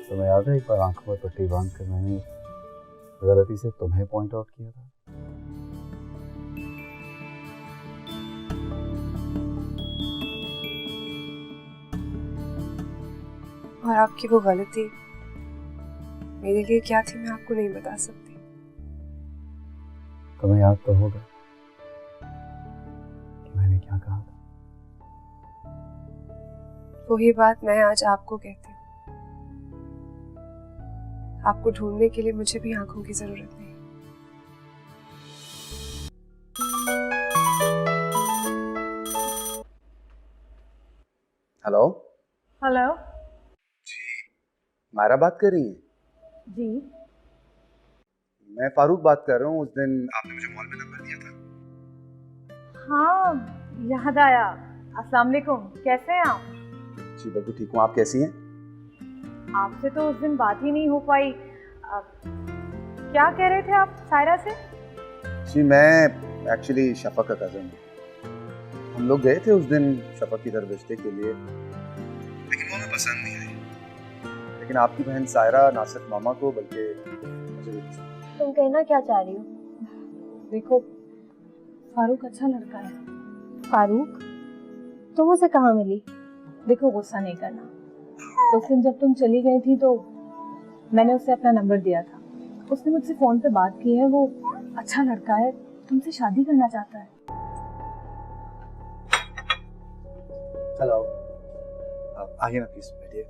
तुम्हें याद है एक बार आंखों पर पट्टी बांध कर मैंने गलती से तुम्हें पॉइंट आउट किया था? और आपकी वो गलती मेरे लिए क्या थी मैं आपको नहीं बता सकती। तुम्हें याद तो होगा कि मैंने क्या कहा था। वही बात मैं आज आपको कहती हूँ। आपको ढूंढने के लिए मुझे भी आंखों की जरूरत नहीं। हेलो हेलो जी, मायरा बात कर रही हैं? जी, मैं फारूक बात कर रहा हूँ। उस दिन आपने मुझे मॉल में नंबर दिया था। हाँ याद आया। अस्सलाम वालेकुम, कैसे हैं आप? जी बिल्कुल ठीक हूँ, आप कैसी हैं? आपसे तो उस दिन बात ही नहीं हो पाई। क्या कह रहे थे आप सायरा से? जी मैं एक्चुअली शफक का कज़न हूँ। हम लोग गए थे उस दिन शफक की तरफ रिश्ते के लिए, लेकिन वो हमें पसंद नहीं आई। लेकिन आपकी बहन सायरा ना सिर्फ मामा को बल्कि मुझे भी पसंद। तुम कहना क्या चाह रही हो? देखो, फारूक अच्छा लड़का है। फारूक? तुम उसे कहाँ मिली? देखो, गुस्सा नहीं करना। उस दिन जब तुम चली गई थी तो मैंने उसे अपना नंबर दिया था। उसने मुझसे फोन पे बात की है। वो अच्छा लड़का है, तुमसे शादी करना चाहता है। हेलो, आइए ना प्लीज, बैठिए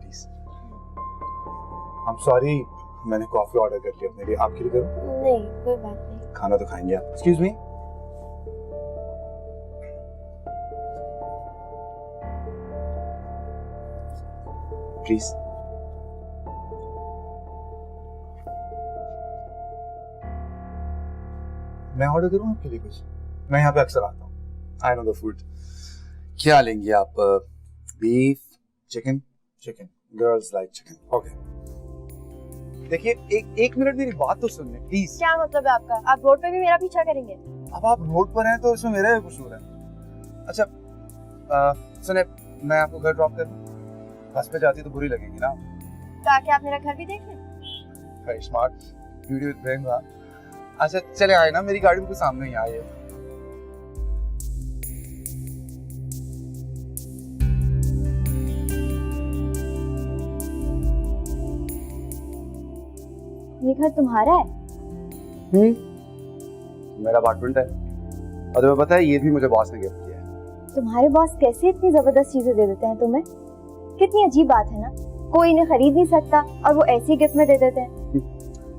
प्लीज। आई एम सॉरी, मैंने कॉफी ऑर्डर कर लिया अपने लिए। आपके लिए करूं? नहीं, कोई बात नहीं। खाना तो खाएंगे आप। Excuse me. प्लीज। मैं ऑर्डर करूं आपके लिए कुछ? मैं यहाँ पे अक्सर आता हूँ। I know the food. क्या लेंगे आप? Beef, chicken? Chicken, girls like chicken. Okay. देखिए, एक मिनट मेरी बात तो सुन लें प्लीज। क्या मतलब है आपका? आप रोड पे भी मेरा पीछा करेंगे? अब आप रोड पर हैं तो इसमें मेरा भी कसूर है। अच्छा सुने, मैं आपको घर ड्रॉप कर दूं? बस पे जाती तो बुरी लगेगी ना। ताकि आप मेरा घर भी देख लें। Very smart, video with brain. अच्छा चले आए ना, मेरी गाड़ी के सामने ही आई है। ये घर तुम्हारा है? मेरा अपार्टमेंट है। और तुम्हें पता है, ये भी मुझे बॉस ने गिफ्ट किया है। तुम्हारे बॉस कैसे इतनी जबरदस्त चीजें दे देते हैं तुम्हें? कितनी अजीब बात है ना, कोई इन्हें खरीद नहीं सकता और वो ऐसी गिफ्ट में दे देते हैं।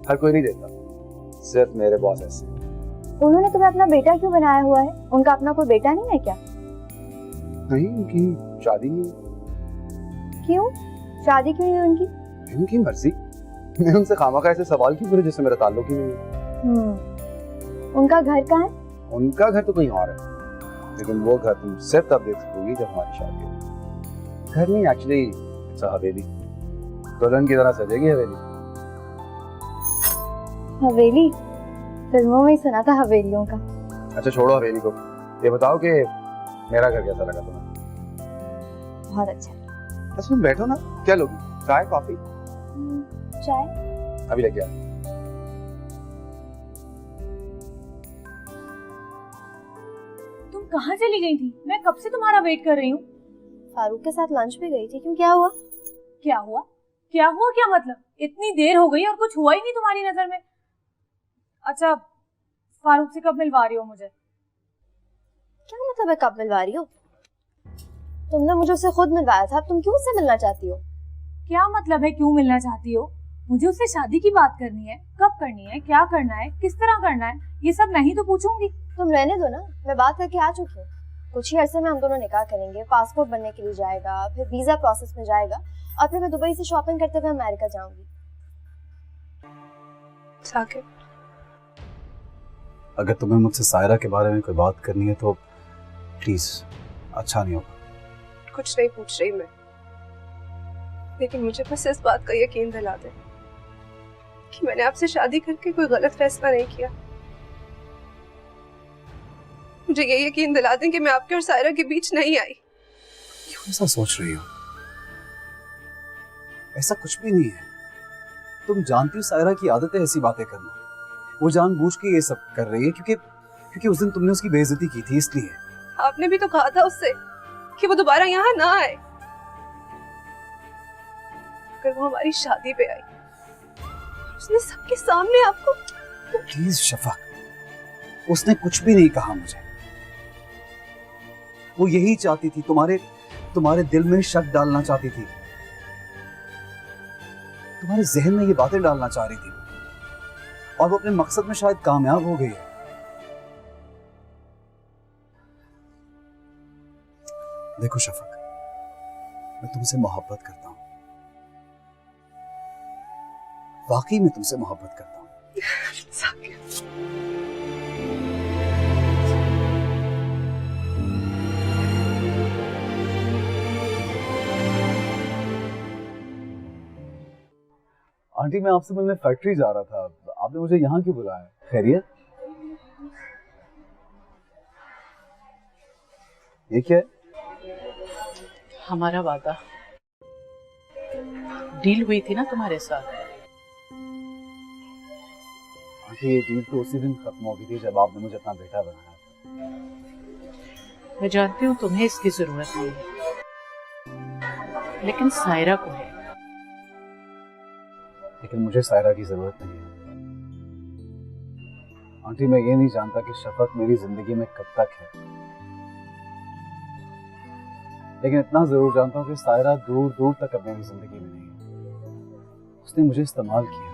हर कोई नहीं देता, सिर्फ मेरे बॉस ऐसे। उन्होंने तुम्हें अपना बेटा क्यों बनाया हुआ है? उनका अपना कोई बेटा नहीं है क्या? नहीं, उनकी शादी नहीं। क्यों? शादी क्यों नहीं है उनकी? उनकी मर्जी। मैं उनसे खामखा ऐसे सवाल क्यों करूं जिससे मेरा ताल्लुक ही नहीं है। उनका घर कहाँ है? उनका घर तो कहीं और है, लेकिन वो घर तुम सिर्फ तब देख सकोगी जब हमारी शादी हो। घर नहीं, एक्चुअली इट्स अ हवेली। दुल्हन की तरह सजेगी हवेली। हवेली? फिल्मों में ही सुना था हवेलियों का। अच्छा छोड़ो हवेली को, ये बताओ कि मेरा घर कैसा लगा तुम्हें? बहुत अच्छा। अच्छा तुम बैठो ना, क्या लोगी? चाय, कॉफी? चाय अभी लेके आ। तुम कहाँ चली गई थी? मैं कब से तुम्हारा वेट कर रही हूँ। फारूक के साथ लंच पे गई थी। क्यों, क्या हुआ? क्या हुआ? क्या हुआ क्या मतलब? इतनी देर हो गई और कुछ हुआ ही नहीं तुम्हारी नजर में। अच्छा, फारूक से कब मिलवा रही हो मुझे? क्या मतलब है कब मिलवा रही हो? तुमने मुझे उससे खुद मिलवाया था, अब तुम क्यों उससे मिलना चाहती हो? क्या मतलब है क्यों मिलना चाहती हो? मुझे उससे शादी की बात करनी है। कब करनी है, क्या करना है, किस तरह करना है, ये सब मैं ही तो पूछूंगी। तुम रहने दो ना, मैं बात करके आ चुकी हूँ। कुछ ही अरसे में हम दोनों निकाह करेंगे, पासपोर्ट बनने के लिए जाएगा, फिर वीजा प्रोसेस में जाएगा और फिर मैं दुबई से शॉपिंग करते हुए अमेरिका जाऊंगी। साकिब, अगर तुम्हें मुझसे सायरा के बारे में कोई बात करनी है तो प्लीज, अच्छा नहीं होगा। कुछ नहीं पूछ रही मैं, लेकिन मुझे बस इस बात का यकीन दिला दे कि मैंने आपसे शादी करके कोई गलत फैसला नहीं किया। मुझे ये यकीन दिला दें कि मैं आपके और सायरा के बीच नहीं आई। क्यों ऐसा सोच रही हो? ऐसा कुछ भी नहीं है। तुम जानती हो सायरा की आदत है ऐसी बातें करना। वो जानबूझ के ये सब कर रही है क्योंकि उस दिन तुमने उसकी बेइज्जती की थी, इसलिए। आपने भी तो कहा था उससे कि वो दोबारा यहाँ ना आए। अगर वो हमारी शादी पे आई, उसने सबके सामने आपको। प्लीज शफक, उसने कुछ भी नहीं कहा मुझे। वो यही चाहती थी, तुम्हारे दिल में शक डालना चाहती थी, तुम्हारे जहन में ये बातें डालना चाह रही थी, और वो अपने मकसद में शायद कामयाब हो गई है। देखो शफक, मैं तुमसे मोहब्बत करता हूं, वाकई में तुमसे मोहब्बत करता हूं। आंटी, मैं आपसे मिलने फैक्ट्री जा रहा था, आपने मुझे यहाँ क्यों बुलाया? खैरियत? ये क्या है? हमारा वादा, डील हुई थी ना तुम्हारे साथ। आंटी, ये डील तो उसी दिन खत्म हो गई थी जब आपने मुझे अपना बेटा बनाया था। मैं जानती हूँ तुम्हें इसकी जरूरत नहीं है, लेकिन सायरा को है। लेकिन मुझे सायरा की जरूरत नहीं है। आंटी, मैं ये नहीं जानता कि शफक मेरी जिंदगी में कब तक है, लेकिन इतना जरूर जानता हूँ कि सायरा दूर दूर तक अब मेरी जिंदगी में नहीं है। उसने मुझे इस्तेमाल किया,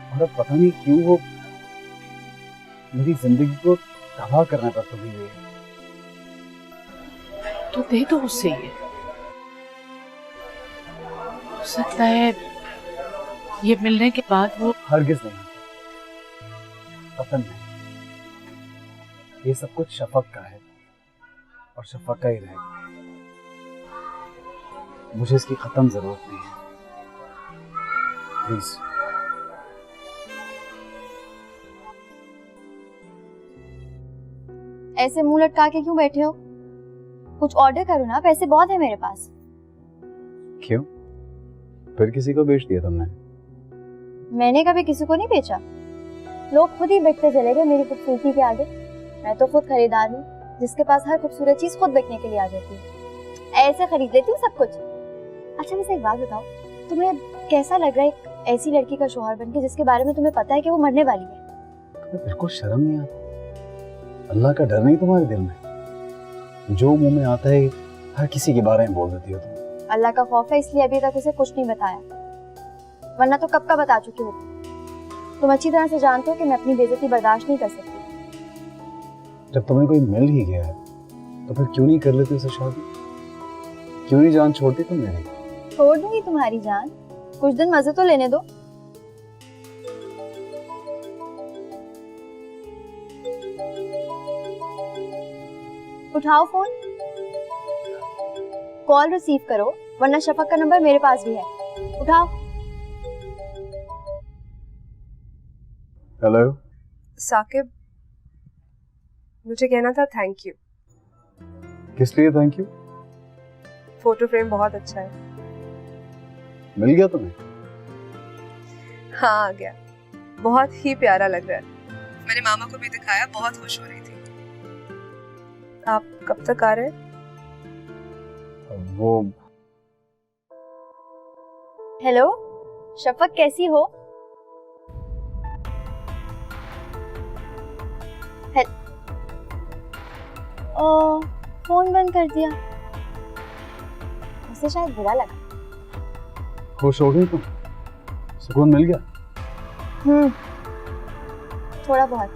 और अब पता नहीं क्यों वो मेरी जिंदगी को तबाह करने पर तुली हुई है। तो दे दो उससे ये। हो सकता है ये मिलने के बाद वो। हरगिज नहीं, पसंद नहीं। ये सब कुछ शफक का है और शफक का ही रहेगा। मुझे इसकी खत्म जरूरत नहीं है, प्लीज। ऐसे मुंह लटका के क्यों बैठे हो? कुछ ऑर्डर करो ना, पैसे बहुत है मेरे पास। क्यों? फिर किसी को बेच दिया तुमने? मैंने कभी किसी को नहीं बेचा। लोग खुद ही बिकते चले गए मेरी खूबसूरती के आगे। मैं तो खुद खरीदार हूँ, जिसके पास हर खूबसूरत चीज खुद बिकने के लिए आ जाती है। ऐसे खरीद लेती हूँ सब कुछ। अच्छा, वैसे एक बात बताओ, तुम्हें कैसा लग रहा है एक ऐसी लड़की का शौहर बनके जिसके बारे में तुम्हें पता है कि वो मरने वाली है? तुम्हें बिल्कुल शर्म नहीं आती? अल्लाह का डर नहीं तुम्हारे दिल में? जो मुंह में आता है हर किसी के बारे में बोल देती हो तुम। अल्लाह का खौफ है इसलिए अभी तक उसे कुछ नहीं बताया, वरना तो कब का बता चुकी होती। तुम अच्छी तरह से जानते हो कि मैं अपनी बेइज्जती बर्दाश्त नहीं कर सकती। जब तुम्हें कोई मिल ही गया है तो फिर क्यों नहीं कर लेती उसे शादी? क्यों नहीं जान छोड़ती तुम मेरी? छोड़ दूंगी तुम्हारी जान, कुछ दिन मजे तो लेने दो। उठाओ फोन, कॉल रिसीव करो, वरना शफक का नंबर मेरे पास भी है। उठाओ। हेलो साकिब, मुझे कहना था थैंक यू। किस लिए थैंक यू? फोटो फ्रेम बहुत अच्छा है। मिल गया तुम्हें? हाँ, आ गया। बहुत ही प्यारा लग रहा है। मेरे मामा को भी दिखाया, बहुत खुश हो रही थी। आप कब तक आ रहे हैं? वो हेलो शफक, कैसी हो? फोन बंद कर दिया, उसे शायद बुरा लगा। खुश हो गई तुम? सुकून मिल गया? थोड़ा बहुत।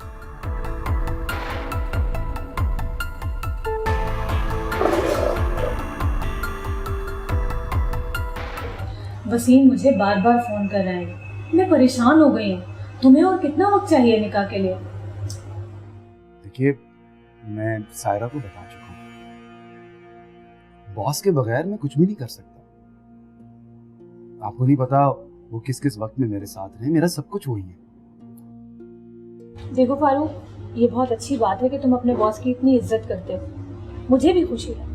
वसीम मुझे बार बार फोन कर रहे हैं, मैं परेशान हो गई हूँ। तुम्हें और कितना वक्त चाहिए निकाह के लिए? देखिए, मैं सायरा को बता चुका हूँ, बॉस के बगैर मैं कुछ भी नहीं कर सकता। आपको नहीं पता वो किस किस वक्त में मेरे साथ रहे, मेरा सब कुछ वही है। देखो फारूक, ये बहुत अच्छी बात है कि तुम अपने बॉस की इतनी इज्जत करते हो, मुझे भी खुशी है।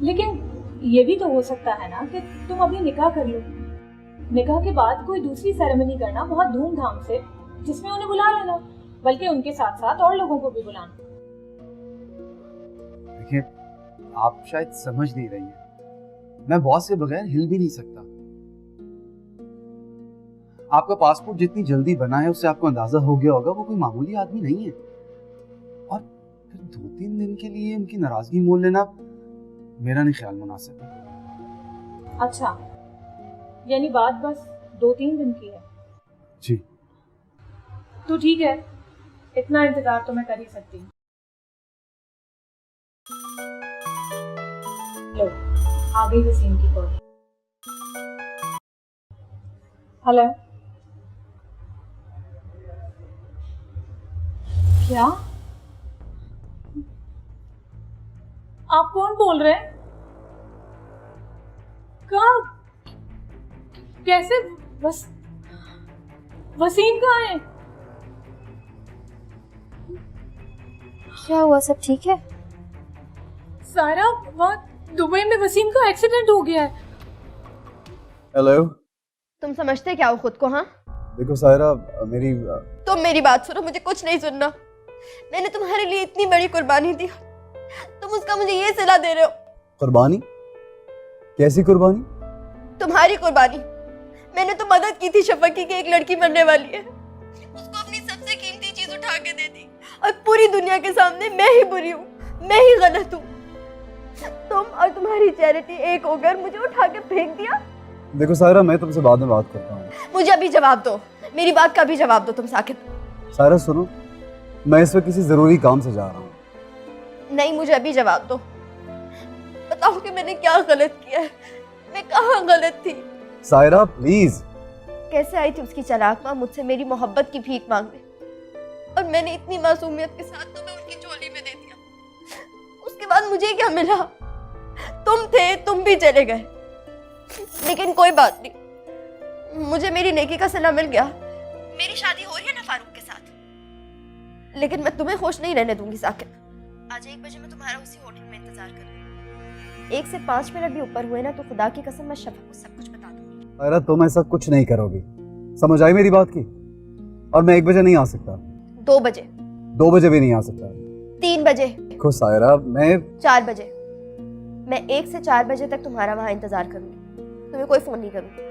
लेकिन ये भी तो हो सकता है ना कि तुम अभी निकाह कर लो, निकाह के बाद कोई दूसरी सेरेमनी करना बहुत धूमधाम से, जिसमें उन्हें बुला लेना, बल्कि उनके साथ साथ और लोगों को भी बुलाना। देखिए, आप शायद समझ नहीं रही हैं, मैं बॉस के बगैर हिल भी नहीं सकता। आपका पासपोर्ट जितनी जल्दी बना है उससे आपको अंदाजा हो गया होगा वो कोई मामूली आदमी नहीं है। और फिर 2-3 दिन के लिए उनकी नाराजगी मोल लेना मेरा नहीं ख्याल मुनासिब है। अच्छा, यानी बात बस 2-3 दिन की है? जी। तो ठीक है, इतना इंतजार तो मैं कर ही सकती हूँ। लो, आ गई वसीम की कॉल। हेलो, क्या आप कौन बोल रहे हैं? कब, कैसे? वसीम कहाँ है? क्या हुआ, सब ठीक है? सारा, वहाँ दुबई में वसीम का एक्सीडेंट हो गया है। हेलो। तुम समझते क्या हो खुद को? हाँ देखो सायरा, मेरी तुम मेरी बात सुनो, मुझे कुछ नहीं सुनना। मैंने तुम्हारे लिए इतनी बड़ी कुर्बानी दी, तुम उसका मुझे ये सिला दे रहे हो। कुर्बानी? कैसी कुर्बानी? तुम्हारी कुर्बानी। मैंने तो मदद की थी शफकी की एक लड़की मरने वाली है, उसको अपनी सबसे कीमती चीज उठा के दे दी, और पूरी दुनिया के सामने मैं ही बुरी हूँ, मैं ही गलत हूँ। तुम और तुम्हारी चैरिटी एक होकर मुझे उठा के फेंक दिया। देखो सायरा, मैं तुमसे बाद में बात करता हूँ। मुझे अभी जवाब दो, मेरी बात का भी जवाब दो तुम साकिब। सायरा सुनो, मैं इस वक्त किसी जरूरी काम से जा रहा हूँ। नहीं, मुझे अभी जवाब दो। बताओ कि मैंने क्या गलत किया है, मैं कहाँ गलत थी? सायरा प्लीज। कैसे आई थी उसकी चालाक माँ मुझसे मेरी मोहब्बत की भीख मांगने, और मैंने इतनी मासूमियत के साथ तुम्हें उनकी झोली में दे दिया। उसके बाद मुझे क्या मिला? तुम थे, तुम भी चले गए। लेकिन कोई बात नहीं, मुझे मेरी नेकी का सिला मिल गया। मेरी शादी हो रही है ना फारूक के साथ, लेकिन मैं तुम्हें खुश नहीं रहने दूंगी साकिब। आज 1 बजे मैं तुम्हारा उसी होटल में इंतजार कर रही हूँ। 1 से 5 मिनट भी ऊपर हुए ना तो खुदा की कसम मैं शफक को सब कुछ बता दूंगी। सायरा तुम ऐसा कुछ नहीं करोगी, समझ आई मेरी बात की? और मैं 1 बजे नहीं आ सकता। 2 बजे? 2 बजे भी नहीं आ सकता। 3 बजे? देखो सायरा, मैं 4 बजे? मैं 1 से 4 बजे तक तुम्हारा वहाँ इंतजार करूंगी, तुम्हें कोई फोन नहीं करूंगी,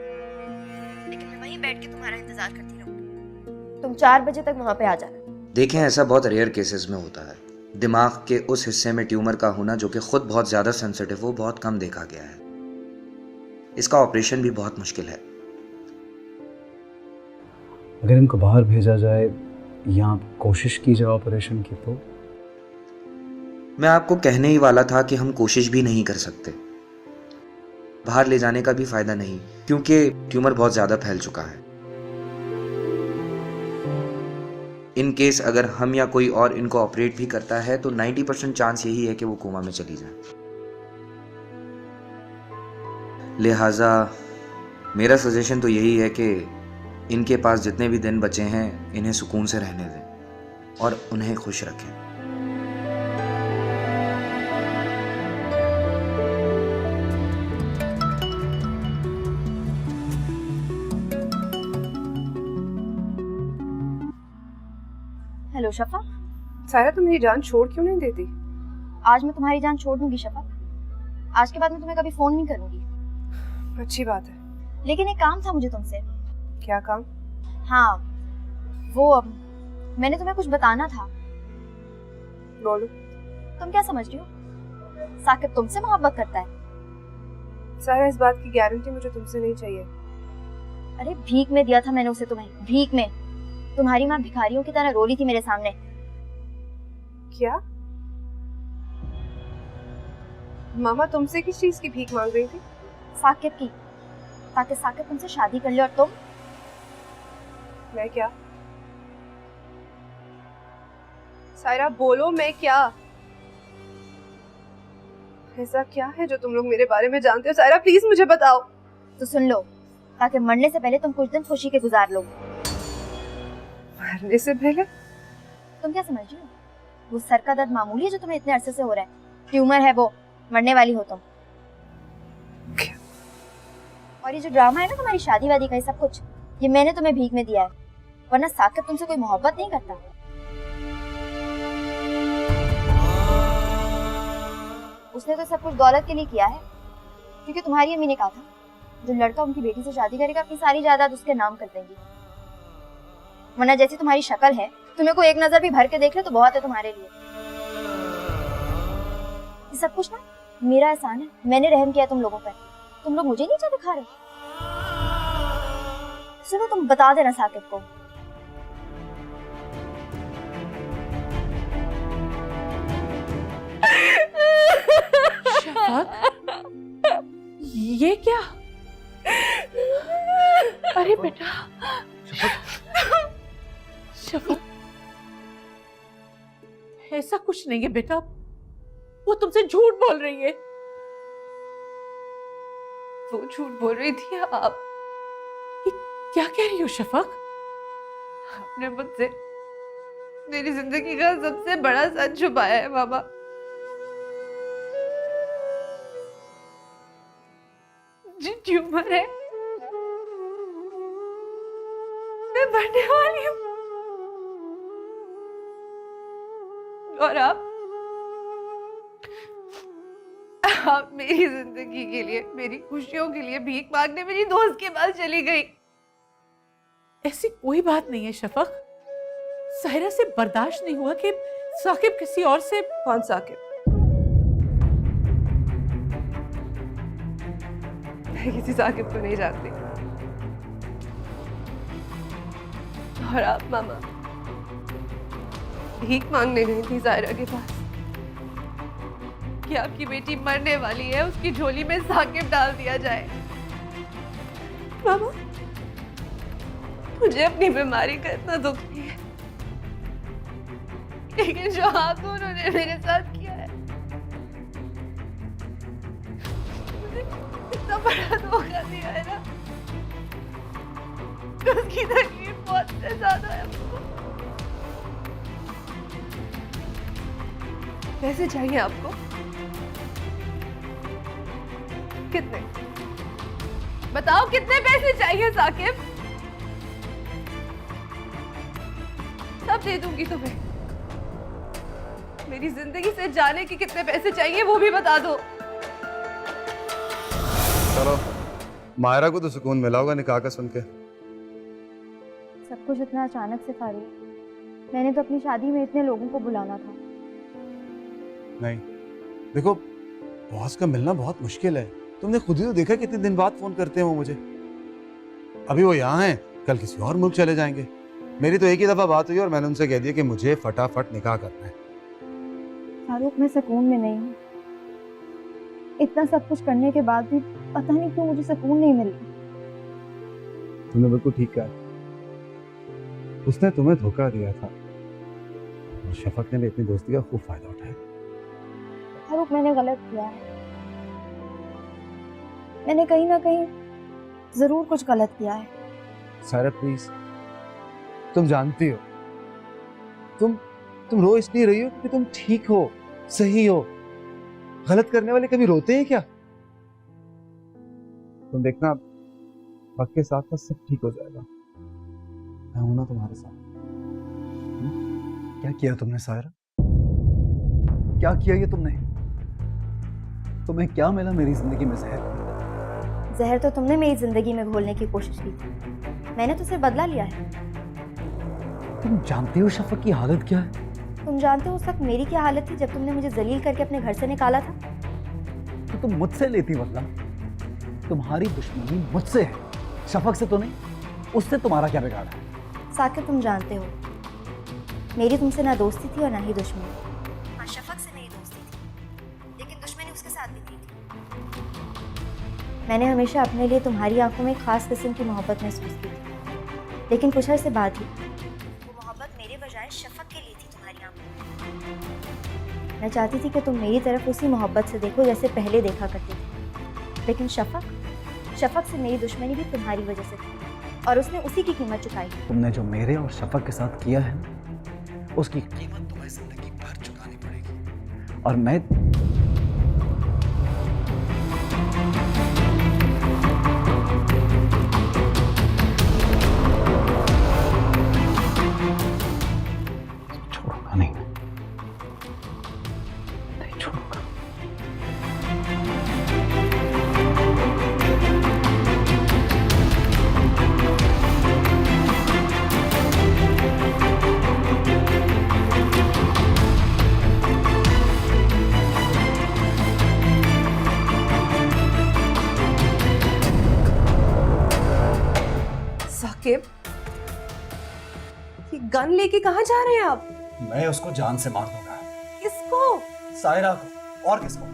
लेकिन मैं वहीं बैठ के तुम्हारा इंतजार करती रहूंगी। तुम 4 बजे तक वहाँ पे आ जाना। देखें, ऐसा बहुत रेयर केसेस में होता है। दिमाग के उस हिस्से में ट्यूमर का होना जो कि खुद बहुत ज़्यादा सेंसिटिव, वो बहुत कम देखा गया है। इसका ऑपरेशन भी बहुत मुश्किल है। अगर इनको बाहर भेजा जाए या कोशिश की जाए ऑपरेशन की, तो मैं आपको कहने ही वाला था कि हम कोशिश भी नहीं कर सकते। बाहर ले जाने का भी फायदा नहीं, क्योंकि ट्यूमर बहुत ज़्यादा फैल चुका है। इन केस अगर हम या कोई और इनको ऑपरेट भी करता है तो 90% चांस यही है कि वो कोमा में चली जाए। लिहाजा मेरा सजेशन तो यही है कि इनके पास जितने भी दिन बचे हैं इन्हें सुकून से रहने दें और उन्हें खुश रखें। हेलो शफा। सायरा, तुम मेरी जान छोड़ क्यों नहीं देती? आज मैं तुम्हारी जान छोड़ दूंगी शफा। आज के बाद मैं तुम्हें कभी फोन नहीं करूंगी। अच्छी बात है, लेकिन एक काम था मुझे तुमसे। क्या काम? हाँ, वो मैंने तुम्हें कुछ बताना था। बोलो। तुम क्या समझ रही हो? साकिब तुमसे मोहब्बत करता है। सायरा, इस बात की गारंटी मुझे तुमसे नहीं चाहिए। अरे भीख में दिया था मैंने उसे तुम्हें, भीख में। तुम्हारी माँ भिखारियों की तरह रोली थी मेरे सामने। क्या? मामा तुमसे किस चीज की भीख मांग रही थी? साकिब की, ताकि साकिब तुमसे शादी कर ले। और तुम? मैं क्या? सायरा बोलो, मैं क्या? ऐसा क्या है जो तुम लोग मेरे बारे में जानते हो? सायरा प्लीज मुझे बताओ। तो सुन लो, ताकि मरने से पहले तुम कुछ दिन खुशी के गुजार लो। मरने से पहले? तुम क्या समझ रही हो? वो सर का दर्द मामूली है जो तुम्हें इतने अरसे से हो रहा है? ट्यूमर है वो, मरने वाली हो तुम। और ये जो ड्रामा है ना तुम्हारी शादी वादी का, सब कुछ ये मैंने तुम्हें भीख में दिया है, वरना साकिब तुमसे कोई मोहब्बत नहीं करता। उसने तो सब कुछ दौलत के लिए किया है, क्योंकि तुम्हारी अम्मी ने कहा था जो लड़का उनकी बेटी से शादी करेगा अपनी सारी जायदाद उसके नाम कर देंगी। वरना जैसी तुम्हारी शक्ल है, तुम्हें को एक नजर भी भर के देख ले तो बहुत है तुम्हारे लिए। ये सब कुछ ना मेरा एहसान है, मैंने रहम किया तुम लोगों पर, तुम लोग मुझे नीचा दिखा रहे। सुनो, तुम बता देना साकिब को। ये क्या? अरे बेटा शफक, ऐसा कुछ नहीं है बेटा, वो तुमसे झूठ बोल रही है। वो झूठ बोल रही थी। आप क्या कह रही हो शफक? आपने मुझसे मेरी जिंदगी का सबसे बड़ा सच छुपाया है मामा। जो ट्यूमर है, मैं मरने वाली हूँ और आप मेरी जिंदगी के लिए, मेरी खुशियों के लिए भीख मांगने मेरी दोस्त के पास चली गई। ऐसी कोई बात नहीं है शफक, साहिरा से बर्दाश्त नहीं हुआ कि साकिब किसी और से। कौन साकिब? मैं किसी साकिब को नहीं जानती। और आप मामा भीख मांगने गई थी साहिरा के पास कि आपकी बेटी मरने वाली है, उसकी झोली में साकिब डाल दिया जाए। मामा, मुझे अपनी बीमारी का इतना दुख नहीं है, लेकिन जो आपको उन्होंने मेरे साथ किया है, मुझे इतना बड़ा धोखा दिया है ना, उसकी तकलीफ बहुत से ज्यादा है आपको। पैसे चाहिए आपको? कितने? बताओ कितने पैसे चाहिए साकिब? सब दे दूंगी तुम्हें। मेरी जिंदगी से जाने के कितने पैसे चाहिए वो भी बता दो। चलो, मायरा को तो सुकून मिला होगा निकाह का सुन के। सब कुछ इतना अचानक से फारूक, मैंने तो अपनी शादी में इतने लोगों को बुलाना था। नहीं, देखो बॉस का मिलना बहुत मुश्किल है। तुमने खुद ही तो देखा कितने दिन बाद फोन करते हैं वो मुझे। अभी वो यहाँ हैं, कल किसी और मुल्क चले जाएंगे। मेरी तो एक ही दफा बात हुई और मैंने उनसे कह दिया कि मुझे फटाफट निकाह करना है। फारूक, मैं सुकून में नहीं हूँ। इतना सब कुछ करने के बाद भी पता नहीं क्यों मुझे सुकून नहीं मिल रहा। तुमने बिल्कुल ठीक कहा, उसने तुम्हें धोखा दिया था और शफक ने भी अपनी दोस्ती का खूब फायदा उठाया। फारूक, मैंने गलत किया है। मैंने कहीं ना कहीं जरूर कुछ गलत किया है। सारा प्लीज, तुम जानती हो, तुम रो इसलिए रही हो क्योंकि तुम ठीक हो, सही हो। गलत करने वाले कभी रोते हैं क्या? तुम देखना, वक्त के साथ सब ठीक हो जाएगा। मैं हूं ना तुम्हारे साथ। क्या किया तुमने सायरा? क्या किया ये तुमने? तुम्हें क्या मिला मेरी जिंदगी में? जहर तो तुमने मेरी जिंदगी में घोलने की कोशिश की थी, मैंने तो सिर्फ बदला लिया है। तुम जानती हो शफक की हालत क्या है? तुम जानते हो उस वक्त मेरी क्या हालत थी जब तुमने मुझे जलील करके अपने घर से निकाला था? तो तुम मुझसे लेती बदला? तुम्हारी दुश्मनी मुझसे है, शफक से तो नहीं। उससे तुम्हारा क्या बिगाड़ा है? साकिब, तुम जानते हो मेरी तुमसे ना दोस्ती थी और ना ही दुश्मनी। हाँ, शफक से मेरी दोस्ती थी, लेकिन दुश्मनी उसके साथ भी थी। मैंने हमेशा अपने लिए तुम्हारी आंखों में खास किस्म की मोहब्बत महसूस की थी, लेकिन कुछ अर्से बाद ही वो मोहब्बत मेरे बजाय शफक के लिए थी तुम्हारी आंखों में। मैं चाहती थी कि तुम मेरी तरफ उसी मोहब्बत से देखो जैसे पहले देखा करते थे, लेकिन शफक से मेरी दुश्मनी भी तुम्हारी वजह से थी और उसने उसी की कीमत चुकाई। तुमने जो मेरे और शफक के साथ किया है, उसकी कीमत तुम्हें जिंदगी भर चुकानी पड़ेगी। और मैं छोड़ूंगा नहीं छोड़ूंगा। गन लेके कहाँ जा रहे हैं आप? मैं उसको जान से मार दूंगा। किसको? सायरा को। और किसको?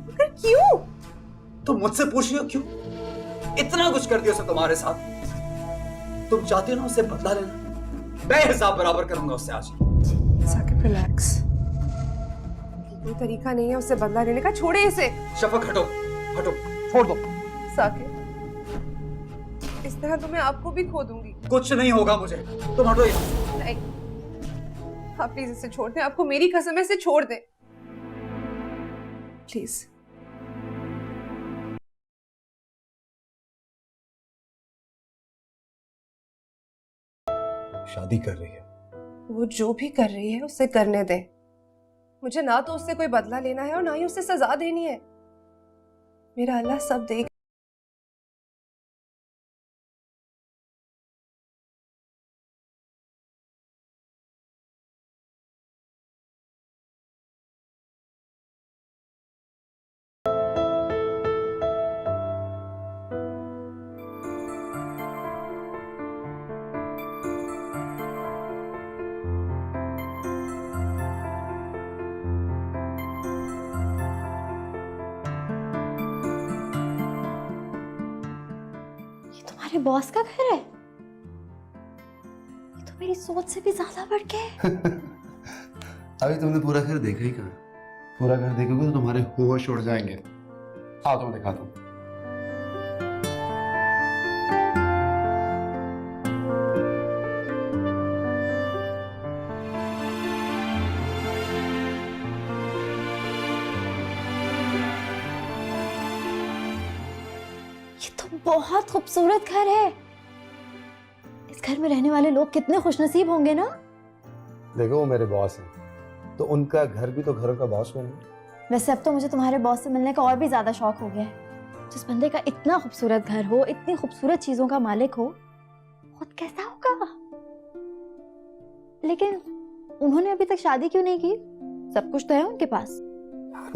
मगर क्यों? तुम मुझसे पूछ रही हो क्यों? इतना कुछ कर दिया उसने तुम्हारे साथ। तुम चाहते हो ना उससे बदला लेना? मैं हिसाब बराबर करूंगा उससे आज। साकिब रिलैक्स, कोई तरीका नहीं है उससे बदला लेने का। छोड़े इसे। शफक हटो, हटो, छोड़ दो। साकिब, इस तरह तो मैं आपको भी खो दूंगी। कुछ नहीं होगा मुझे, तुम हटो यहाँ से। नहीं, आप प्लीज इसे छोड़ दें। आपको मेरी कसम है, इसे छोड़ दें प्लीज। शादी कर रही है वो, जो भी कर रही है उसे करने दे। मुझे ना तो उससे कोई बदला लेना है और ना ही उसे सजा देनी है। मेरा अल्लाह सब देख। तुम्हारे बॉस का घर है? ये तो मेरी सोच से भी ज्यादा बढ़ के है। अभी तुमने पूरा घर देखा ही कहाँ? पूरा घर देखोगे तो तुम्हारे होश उड़ जाएंगे। आओ तुम्हें दिखाता हूँ। बहुत खूबसूरत घर है। इस घर में रहने वाले लोग कितने खुशनसीब होंगे ना। देखो वो मेरे बॉस हैं, तो उनका घर भी तो घरों का बॉस बना। वैसे अब तो मुझे तुम्हारे बॉस से मिलने का और भी ज्यादा शौक हो गया है। जिस बंदे का इतना खूबसूरत घर हो, इतनी खूबसूरत चीजों का मालिक हो, खुद कैसा होगा। लेकिन उन्होंने अभी तक शादी क्यों नहीं की? सब कुछ तो है उनके पास।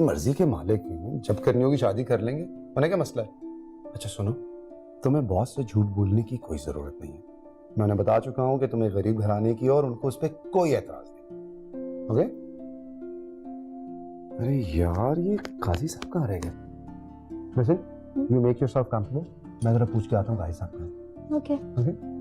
मर्जी के मालिक हैं, जब करनी होगी शादी कर लेंगे। उन्हें क्या मसला है? अच्छा सुनो, तुम्हें बॉस से झूठ बोलने की कोई जरूरत नहीं है। मैंने बता चुका हूं कि तुम्हें गरीब घराने की और उनको उस पर कोई एतराज नहीं। ओके? अरे यार ये काजी साहब कहाँ रह गए? वैसे यू मेक योरसेल्फ कंफर्टेबल, मैं जरा पूछ के आता हूँ काजी साहब का। Okay okay.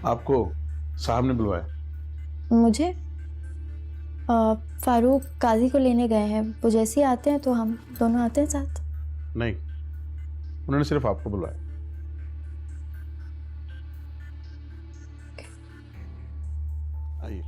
आपको साहब ने बुलवाया? मुझे फारूक काजी को लेने गए हैं। वो जैसे ही आते हैं तो हम दोनों आते हैं साथ। नहीं, उन्होंने सिर्फ आपको बुलवाया। आइए।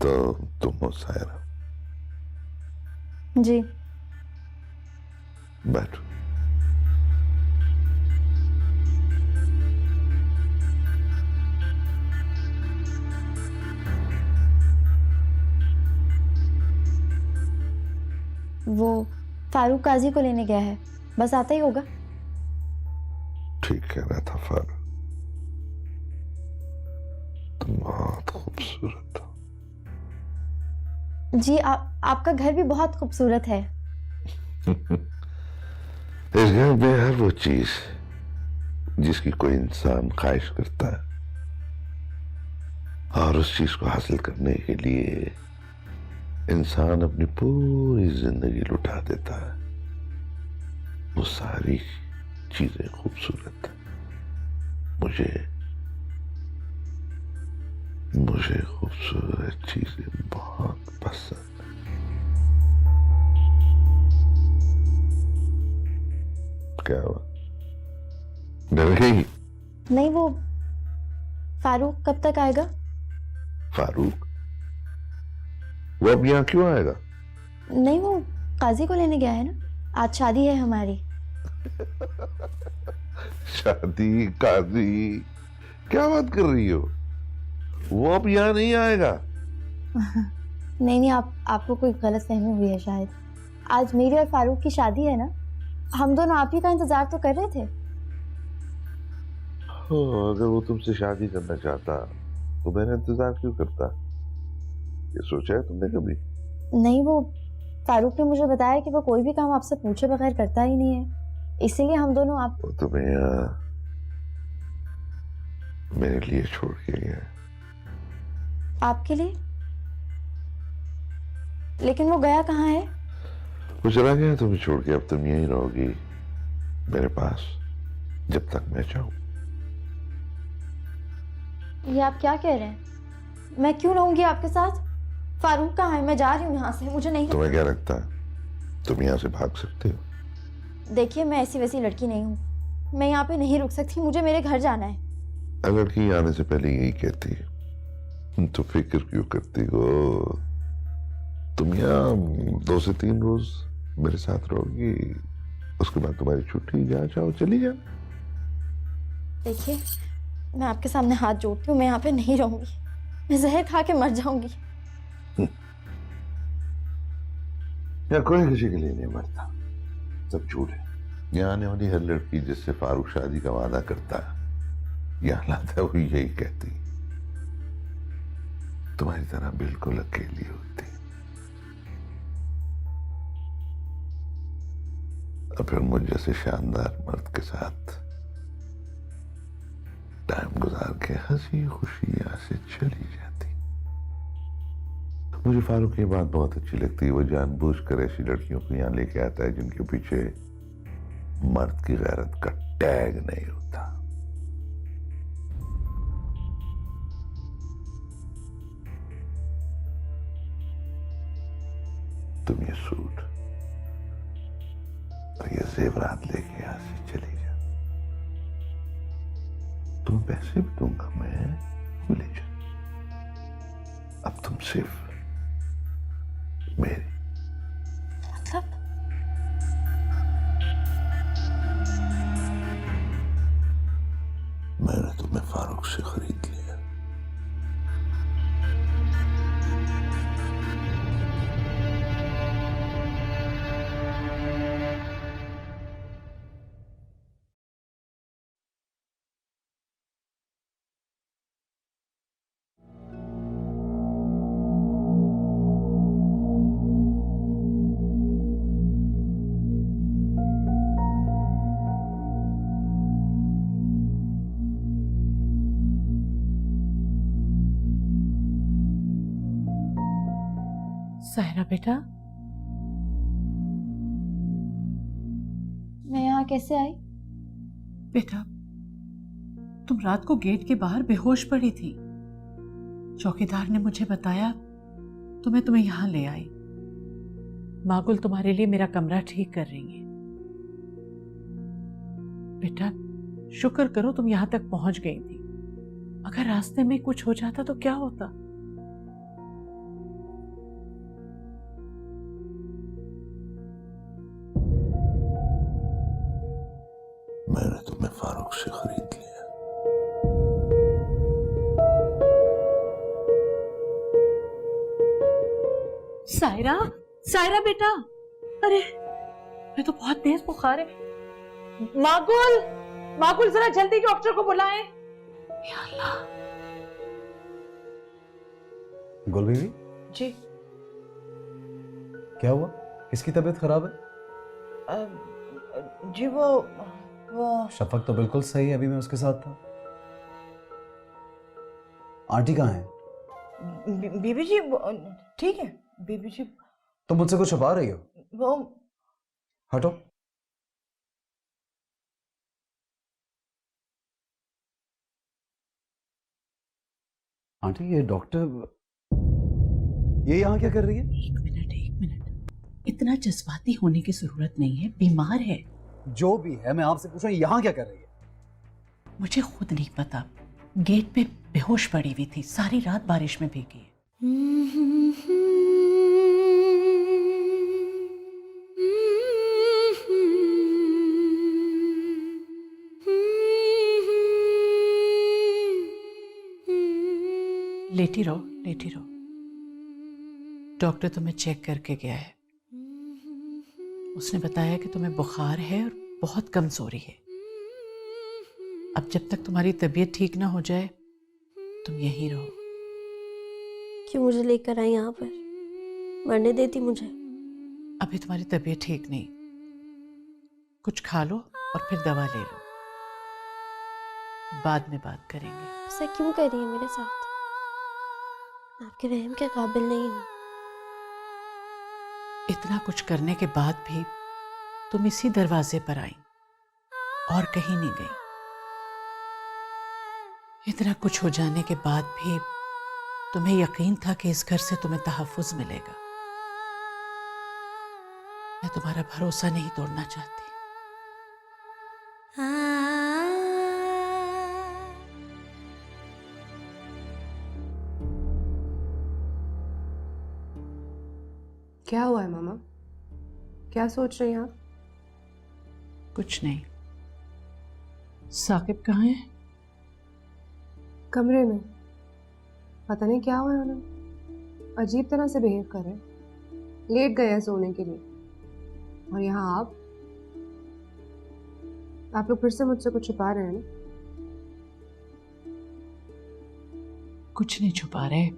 तो तुम हो सायरा? जी। बैठो। वो फारूक काजी को लेने गया है, बस आता ही होगा। ठीक कह रहा था फारूक, तुम बहुत खूबसूरत हो। जी आपका घर भी बहुत खूबसूरत है। इस घर में हर वो चीज जिसकी कोई इंसान ख्वाहिश करता है और उस चीज को हासिल करने के लिए इंसान अपनी पूरी जिंदगी लुटा देता है। वो सारी चीजें खूबसूरत हैं। मुझे खूबसूरत चीजें बहुत पसंद हैं। क्या हुआ, डर गई? नहीं, वो फारूक कब तक आएगा? फारूक? वो अब यहाँ क्यों आएगा? नहीं, वो काजी को लेने गया है ना, आज शादी है हमारी। शादी? काजी? क्या बात कर रही हो? वो अब यहाँ नहीं आएगा। नहीं, आपको कोई गलतफहमी हुई है शायद। आज मेरी और फारूक की शादी है ना, हम दोनों आप ही का इंतजार तो कर रहे थे। अगर वो तुमसे शादी करना चाहता तो मेरा इंतजार क्यों करता? ये सोचा है तुमने कभी? नहीं, वो फारूक ने मुझे बताया कि वो कोई भी काम आपसे पूछे बगैर करता ही नहीं है, इसीलिए हम दोनों वो तुम्हें मेरे लिए छोड़ के गया। आपके लिए? लेकिन वो गया कहाँ है? वो चला गया तुम्हें छोड़ के। अब तुम यहीं रहोगी मेरे पास जब तक मैं चाहूं। ये आप क्या कह रहे हैं? मैं क्यों रहूंगी आपके साथ? फारूक कहाँ है? मैं जा रही हूँ यहाँ से, मुझे नहीं। तुम्हें क्या लगता है तुम यहाँ से भाग सकते हो? देखिए, मैं ऐसी वैसी लड़की नहीं हूँ, मैं यहाँ पे नहीं रुक सकती, मुझे मेरे घर जाना है। लड़की आने से पहले यही कहती है, तो फिक्र क्यों करती हो? तुम यहाँ 2 से 3 रोज मेरे साथ रहोगी, उसके बाद तुम्हारी छुट्टी, जहाँ चाहो चली जाओ। देखिए, मैं आपके सामने हाथ जोड़ती हूँ, मैं यहाँ पे नहीं रहूंगी, मैं जहर खा के मर जाऊंगी। या कोई किसी के लिए नहीं मरता, सब झूठ है। यहाँ आने वाली हर लड़की जिससे फारूक शादी का वादा करता है, यहाँ लाता है, वो यही कहती तुम्हारी तरह बिल्कुल अकेली होती। और फिर मुझ जैसे शानदार मर्द के साथ टाइम गुजार के हंसी खुशी यहाँ से चली जाती। मुझे फारूक की बात बहुत अच्छी लगती है, वो जानबूझकर ऐसी लड़कियों को यहाँ लेके आता है जिनके पीछे मर्द की गैरत का टैग नहीं होता। तुम ये सूट और ये जेवरात लेके यहाँ से चली जा। तुम पैसे भी दूंगा मैं, ले जा। अब तुम सिर्फ मेरी। मतलब? मैंने तुम्हें फारूक से खरीद लिया। सायरा बेटा, मैं यहाँ कैसे आई? बेटा, तुम रात को गेट के बाहर बेहोश पड़ी थी। चौकीदार ने मुझे बताया तो मैं तुम्हें यहाँ ले आई। मागुल तुम्हारे लिए मेरा कमरा ठीक कर रही है। बेटा, शुक्र करो तुम यहाँ तक पहुंच गई थी, अगर रास्ते में कुछ हो जाता तो क्या होता? मैंने तुम्हें फारूक से खरीद लिया। सायरा, सायरा बेटा, अरे मैं तो बहुत तेज बुखार है। मागुल, मागुल जरा जल्दी डॉक्टर को बुलाएं। या अल्लाह। गुल बीवी, जी क्या हुआ? किसकी तबीयत खराब है? जी वो शफक तो बिल्कुल सही है, अभी मैं उसके साथ था। आंटी कहाँ है? बीबी जी ठीक है बीबी जी। तुम मुझसे कुछ छुपा रही हो? वो हटो। आंटी ये डॉक्टर ये यहाँ क्या कर रही है? एक मिनट, इतना जज्बाती होने की जरूरत नहीं है, बीमार है। जो भी है, मैं आपसे पूछ रहा हूँ यहाँ क्या कर रही है? मुझे खुद नहीं पता, गेट पे बेहोश पड़ी हुई थी, सारी रात बारिश में भीगी है। लेटी रहो। डॉक्टर तुम्हें चेक करके गया है। उसने बताया कि तुम्हें बुखार है और बहुत कमजोरी है। अब जब तक तुम्हारी तबीयत ठीक ना हो जाए तुम यहीं रहो। क्यों मुझे लेकर आई यहाँ पर? मरने देती मुझे? अभी तुम्हारी तबीयत ठीक नहीं, कुछ खा लो और फिर दवा ले लो, बाद में बात करेंगे। ऐसा क्यों कर रही है मेरे साथ? आपके रहम के काबिल नहीं हूँ। इतना कुछ करने के बाद भी तुम इसी दरवाजे पर आई और कहीं नहीं गई। इतना कुछ हो जाने के बाद भी तुम्हें यकीन था कि इस घर से तुम्हें तहफ्फुज मिलेगा। मैं तुम्हारा भरोसा नहीं तोड़ना चाहती। क्या हुआ है मामा? क्या सोच रही हैं आप? कुछ नहीं। साकिब कहाँ है? कमरे में। पता नहीं क्या हुआ है उन्हें, अजीब तरह से बिहेव कर रहे हैं। लेट गए हैं सोने के लिए और यहाँ आप लोग फिर से मुझसे कुछ छुपा रहे हैं ना? कुछ नहीं छुपा रहे,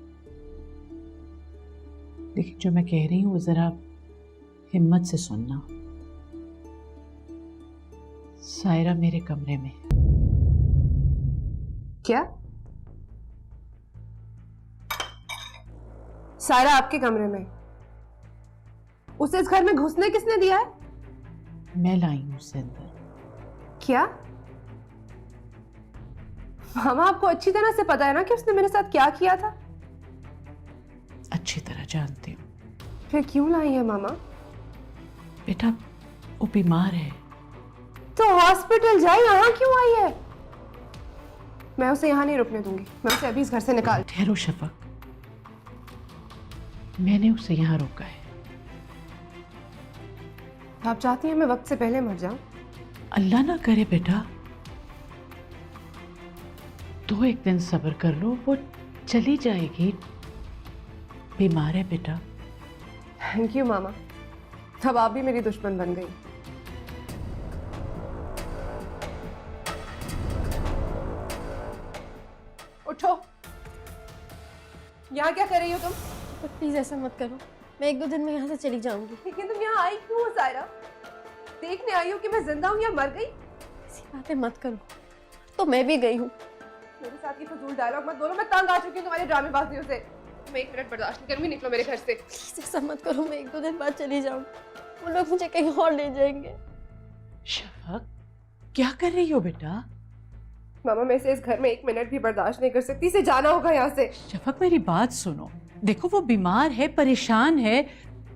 लेकिन जो मैं कह रही हूँ वो जरा हिम्मत से सुनना। सायरा मेरे कमरे में। क्या? सायरा आपके कमरे में? उसे इस घर में घुसने किसने दिया है? मैं लाई हूं उसे अंदर। क्या? मामा आपको अच्छी तरह से पता है ना कि उसने मेरे साथ क्या किया था? अच्छी तरह जानती हूँ। फिर क्यों लाई है मामा? बेटा वो बीमार है। तो हॉस्पिटल जाए, यहाँ क्यों आई है? मैं उसे यहाँ नहीं रुकने दूंगी, मैं उसे अभी इस घर से निकाल। ठहरो शफक, मैंने उसे यहाँ रोका है। आप चाहती हैं मैं वक्त से पहले मर जाऊं? अल्लाह ना करे बेटा, तो एक दिन सब्र कर लो, वो चली जाएगी। बीमार है बेटा। थैंक यू मामा, अब आप भी मेरी दुश्मन बन गई। उठो, यहाँ क्या कर रही हो तुम? प्लीज ऐसा मत करो, मैं 1-2 दिन में यहाँ से चली जाऊंगी। लेकिन तुम यहाँ आई क्यों हो सायरा? देखने आई हो कि मैं जिंदा हूँ या मर गई? ऐसी बातें मत करो, तो मैं भी गई हूँ। मेरे साथ ये फजूल डायलॉग मत बोलो, मैं तंग आ चुकी हूँ तुम्हारी ड्रामेबाजियों से। मैं 1 मिनट बर्दाश्त नहीं करूंगी, निकलो मेरे घर से। प्लीज ऐसा मत करो, मैं 1-2 दिन बाद चली जाऊंगी, वो लोग मुझे कहीं और ले जाएंगे। शफक क्या कर रही हो बेटा? मामा मैं इसे इस घर में 1 मिनट भी बर्दाश्त नहीं कर सकती, इसे जाना होगा यहाँ से। शफक मेरी बात सुनो, देखो वो बीमार है, परेशान है,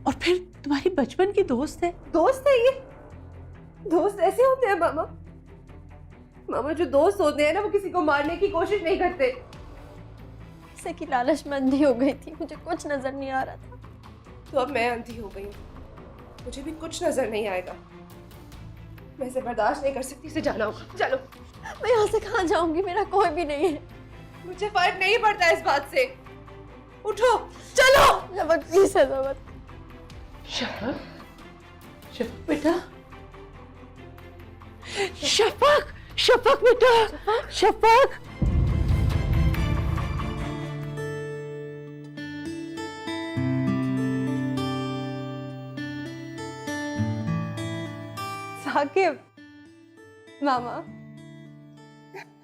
और फिर तुम्हारी बचपन की दोस्त है। दोस्त है ये? दोस्त ऐसे होते हैं मामा? मामा जो दोस्त होते हैं ना, वो किसी को मारने की कोशिश नहीं करते। जैसे कि लालच में अंधी हो गई थी, मुझे कुछ नजर नहीं आ रहा था। तो अब मैं अंधी हो गई हूँ, मुझे भी कुछ नजर नहीं आएगा। मैं इसे बर्दाश्त नहीं कर सकती, इसे जाना होगा। चलो। मैं यहाँ से कहाँ जाऊंगी, मेरा कोई भी नहीं है। मुझे फर्क नहीं पड़ता इस बात से। उठो, चलो। शफक प्लीज ऐसा मत। शफक, शफक बेटा, शफक, शफक बेटा, शफक। साकिब, मामा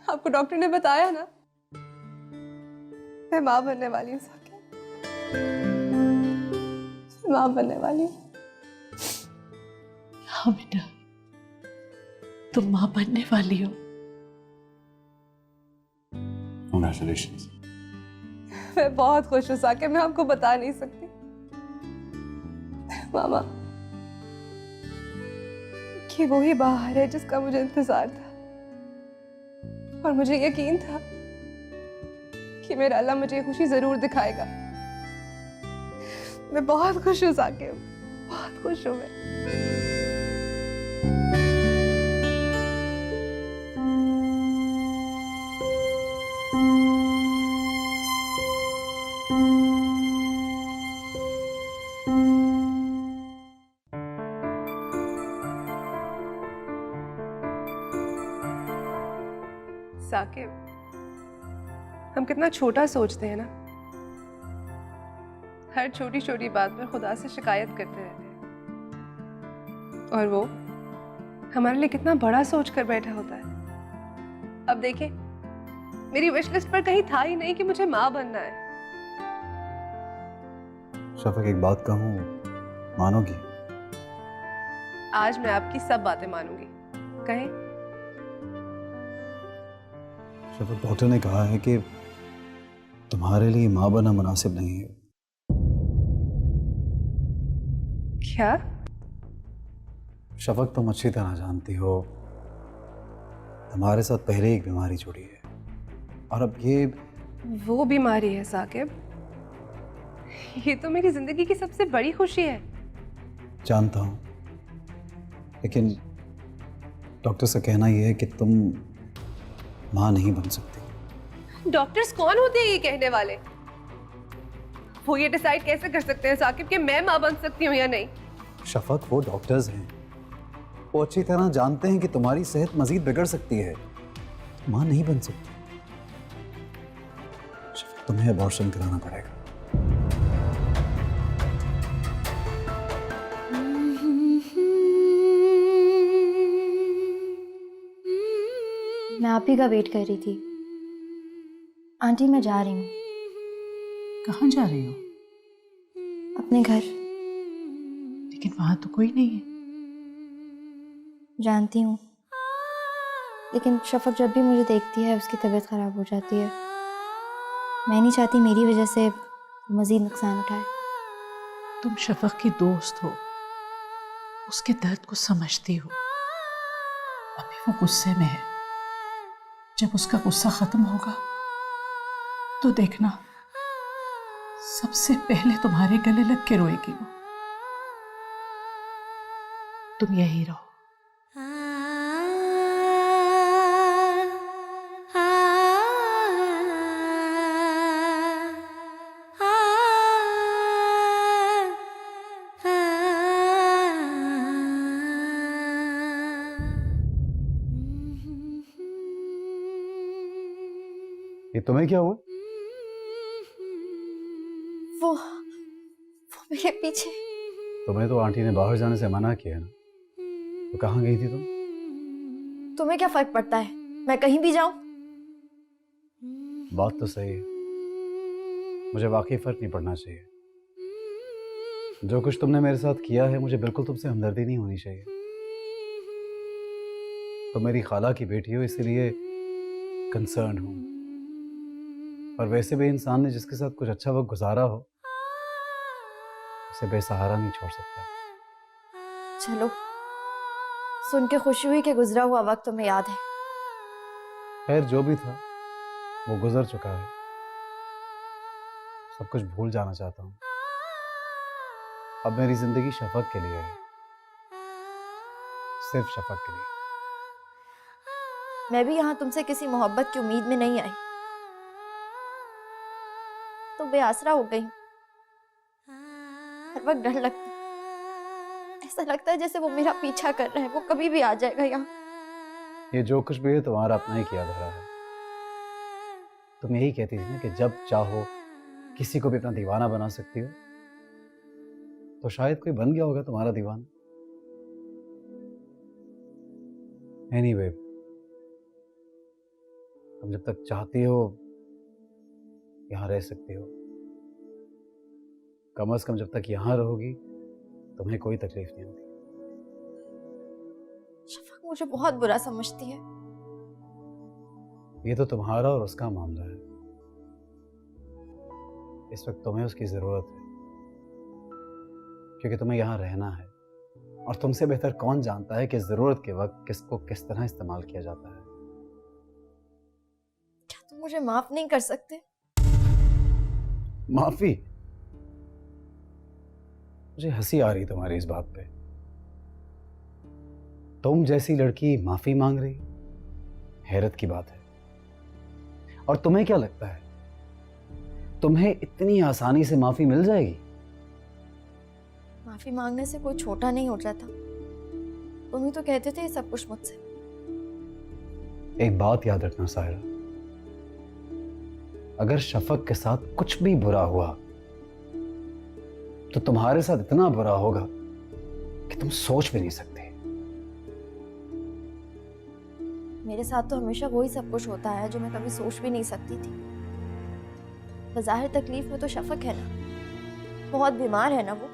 आपको डॉक्टर ने बताया ना मैं माँ बनने वाली हूँ साकिब, माँ बनने वाली हूँ। हाँ बेटा, तुम माँ बनने वाली हो। Congratulations. मैं बहुत खुश हूँ साकिब, मैं आपको बता नहीं सकती। मामा, कि वो ही बाहर है जिसका मुझे इंतजार था, और मुझे यकीन था कि मेरा अल्लाह मुझे खुशी जरूर दिखाएगा। मैं बहुत खुश हूँ साकिब, बहुत खुश हूँ मैं। साकिब, हम कितना छोटा सोचते हैं ना, हर छोटी छोटी बात पर खुदा से शिकायत करते रहते हैं, और वो हमारे लिए कितना बड़ा सोच कर बैठा होता है। अब देखें, मेरी विश लिस्ट पर कहीं था ही नहीं कि मुझे माँ बनना है। शफक, एक बात कहूँ, मानोगी? आज मैं आपकी सब बातें मानूंगी, कहें? शफक, डॉक्टर ने कहा है कि तुम्हारे लिए माँ बनना मुनासिब नहीं है। क्या? शफक, तुम अच्छी तरह जानती हो तुम्हारे साथ पहले एक बीमारी जुड़ी है, और अब ये वो बीमारी है साकिब, ये तो मेरी जिंदगी की सबसे बड़ी खुशी है। जानता हूँ, लेकिन डॉक्टर से कहना यह है कि तुम माँ नहीं बन सकती। डॉक्टर्स कौन होते हैं ये कहने वाले? वो ये डिसाइड कैसे कर सकते हैं साकिब कि मैं माँ बन सकती हूँ या नहीं? शफक, वो डॉक्टर्स हैं, वो अच्छी तरह जानते हैं कि तुम्हारी सेहत मजीद बिगड़ सकती है, माँ नहीं बन सकती। शफक, तुम्हें अबॉर्शन कराना पड़ेगा। मैं आप ही का वेट कर रही थी। आंटी, मैं जा रही हूँ। कहाँ जा रही हो? अपने घर। लेकिन वहां तो कोई नहीं है। जानती हूँ, लेकिन शफक जब भी मुझे देखती है उसकी तबीयत खराब हो जाती है। मैं नहीं चाहती मेरी वजह से मजीद नुकसान उठाए। तुम शफक की दोस्त हो, उसके दर्द को समझती हो। अभी वो गुस्से में है, जब उसका गुस्सा खत्म होगा तो देखना, सबसे पहले तुम्हारे गले लग के रोएगी वो। तुम यही रहो। ये तुम्हें क्या हुआ? वो मेरे पीछे। तुम्हें तो आंटी ने बाहर जाने से मना किया ना, तो कहाँ गई थी तुम? तुम्हें क्या फर्क पड़ता है, मैं कहीं भी जाऊं? बात तो सही है, मुझे वाकई फर्क नहीं पड़ना चाहिए। जो कुछ तुमने मेरे साथ किया है, मुझे बिल्कुल तुमसे हमदर्दी नहीं होनी चाहिए। तो मेरी खाला की बेटी हो, इसीलिए कंसर्न हूं। और वैसे भी इंसान ने जिसके साथ कुछ अच्छा वक्त गुजारा हो, उसे बेसहारा नहीं छोड़ सकता। चलो, सुन के खुशी हुई कि गुजरा हुआ वक्त तुम्हें याद है। खैर, जो भी था वो गुजर चुका है। सब कुछ भूल जाना चाहता हूँ। अब मेरी जिंदगी शफक के लिए है, सिर्फ शफक के लिए। मैं भी यहाँ तुमसे किसी मोहब्बत की उम्मीद में नहीं आई, तो बेआसरा हो गई। हर वक्त डर लगता है, ऐसा लगता है जैसे वो मेरा पीछा कर रहा है, वो कभी भी आ जाएगा यहाँ। ये जो कुछ भी है तुम्हारा अपना ही किया धरा है। तुम यही कहती थी ना कि जब चाहो किसी को भी अपना दीवाना बना सकती हो, तो शायद कोई बन गया होगा तुम्हारा दीवाना। एनीवे, तुम जब तक चाहती हो यहाँ रह सकती हो। कम से कम जब तक यहाँ रहोगी तुम्हें कोई तकलीफ नहीं होगी। शफक मुझे बहुत बुरा समझती है। ये तो तुम्हारा और उसका मामला है। इस वक्त तुम्हें उसकी जरूरत है, क्योंकि तुम्हें यहाँ रहना है, और तुमसे बेहतर कौन जानता है कि जरूरत के वक्त किसको किस तरह इस्तेमाल किया जाता है। क्या तुम मुझे माफ नहीं कर सकते? माफी? मुझे हंसी आ रही तुम्हारी इस बात पे। तुम जैसी लड़की माफी मांग रही, हैरत की बात है। और तुम्हें क्या लगता है तुम्हें इतनी आसानी से माफी मिल जाएगी? माफी मांगने से कोई छोटा नहीं हो जाता। तुम ही तो कहते थे ये सब कुछ मुझसे। एक बात याद रखना सायरा, अगर शफक के साथ कुछ भी बुरा हुआ तो तुम्हारे साथ इतना बुरा होगा कि तुम सोच भी नहीं सकते। मेरे साथ तो हमेशा वही सब कुछ होता है जो मैं कभी सोच भी नहीं सकती थी। बज़ाहिर तकलीफ में तो शफक है ना, बहुत बीमार है ना वो।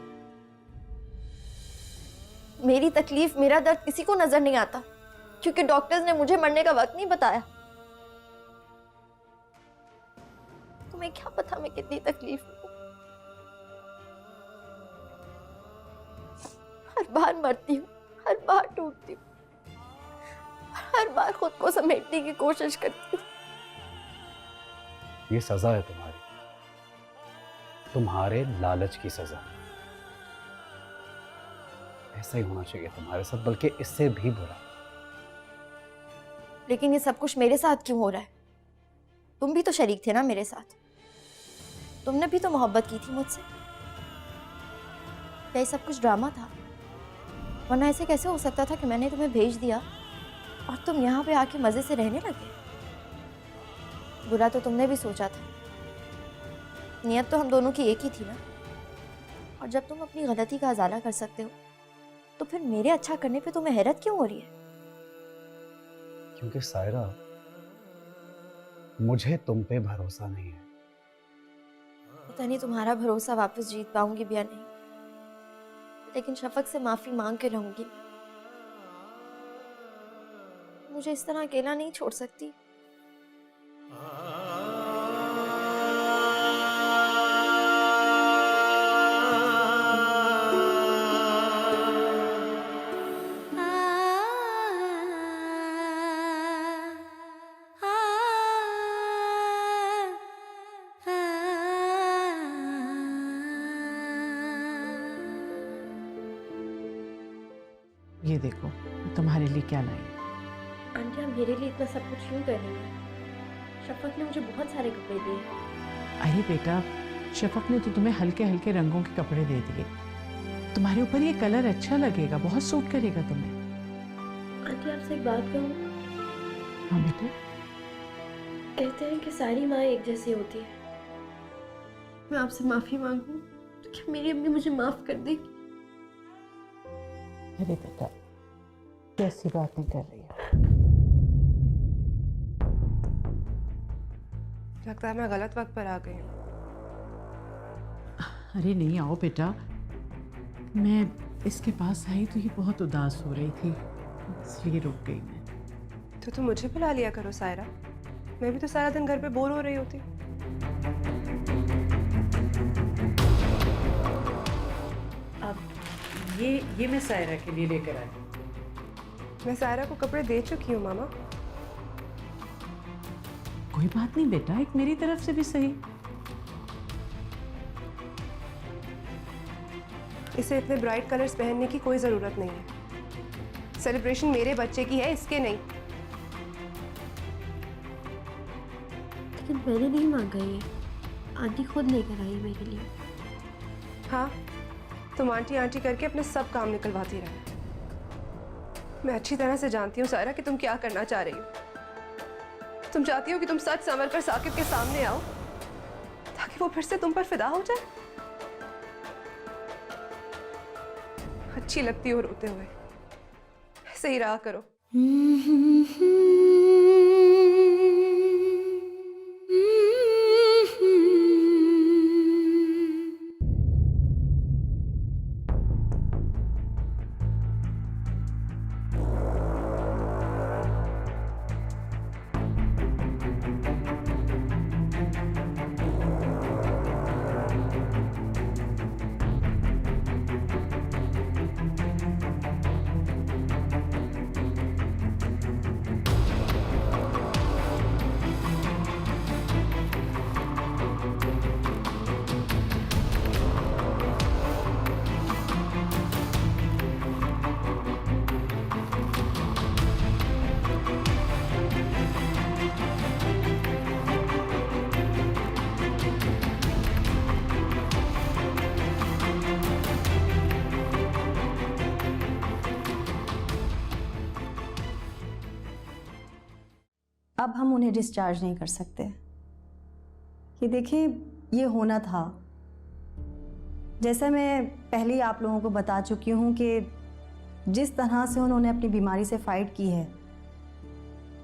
मेरी तकलीफ, मेरा दर्द किसी को नजर नहीं आता, क्योंकि डॉक्टर्स ने मुझे मरने का वक्त नहीं बताया। तुम्हें क्या पता मैं कितनी तकलीफ में हूं। हर बार मरती हूँ, हर बार टूटती हूँ, हर बार खुद को समेटने की कोशिश करती हूँ। ये सजा है तुम्हारी, तुम्हारे लालच की सजा। ऐसा ही होना चाहिए तुम्हारे साथ, बल्कि इससे भी बुरा। लेकिन ये सब कुछ मेरे साथ क्यों हो रहा है? तुम भी तो शरीक थे ना मेरे साथ। तुमने भी तो मोहब्बत की थी मुझसे। क्या ये सब कुछ ड्रामा था? वरना ऐसे कैसे हो सकता था कि मैंने तुम्हें भेज दिया और तुम यहाँ पे आके मजे से रहने लगे? बुरा तो तुमने भी सोचा था। नियत तो हम दोनों की एक ही थी ना। और जब तुम अपनी गलती का अजाला कर सकते हो तो फिर मेरे अच्छा करने पे तुम्हें हैरत क्यों हो रही है? क्योंकि सायरा, मुझे तुम पे भरोसा नहीं है। पता नहीं तुम्हारा भरोसा वापस जीत पाऊंगी भी या नहीं, लेकिन शफक से माफी मांग के रहूंगी। मुझे इस तरह अकेला नहीं छोड़ सकती। ये देखो तुम्हारे लिए क्या लाई। आंटी, आप मेरे लिए इतना सब कुछ क्यों कर रही हैं? शफक ने मुझे बहुत सारे कपड़े दिए। अरे बेटा, शफक ने तो तुम्हें हल्के हल्के रंगों के कपड़े दे दिए। तुम्हारे ऊपर ये कलर अच्छा लगेगा, बहुत सूट करेगा तुम्हें। आंटी, आपसे एक बात कहूँ? हाँ बेटा। कहते हैं कि सारी माँ एक जैसी होती है। मैं आपसे माफी मांगूं तो क्या मेरी अम्मी मुझे माफ कर देगी? अरे बेटा, कैसी बातें कर रही है? लगता है मैं गलत वक्त पर आ गई हूँ। अरे नहीं, आओ बेटा। मैं इसके पास आई तो ये बहुत उदास हो रही थी, इसलिए रुक गई मैं। तो तुम मुझे बुला लिया करो सायरा, मैं भी तो सारा दिन घर पे बोर हो रही होती। अब ये मैं सायरा के लिए लेकर आई। मैं सायरा को कपड़े दे चुकी हूँ मामा। कोई बात नहीं बेटा, एक मेरी तरफ से भी सही। इसे इतने ब्राइट कलर्स पहनने की कोई जरूरत नहीं है। सेलिब्रेशन मेरे बच्चे की है, इसके नहीं। लेकिन मैंने नहीं मांगा ये, आंटी खुद लेकर आई मेरे लिए। हाँ, तुम आंटी आंटी करके अपने सब काम निकलवाती रहे। मैं अच्छी तरह से जानती हूँ सायरा कि तुम क्या करना चाह रही हो। तुम चाहती हो कि तुम सच संवर कर साकिब के सामने आओ ताकि वो फिर से तुम पर फिदा हो जाए। अच्छी लगती हो रोते हुए, ऐसे ही रहा करो। अब हम उन्हें डिस्चार्ज नहीं कर सकते। ये देखिए, ये होना था। जैसा मैं पहले ही आप लोगों को बता चुकी हूँ कि जिस तरह से उन्होंने अपनी बीमारी से फाइट की है,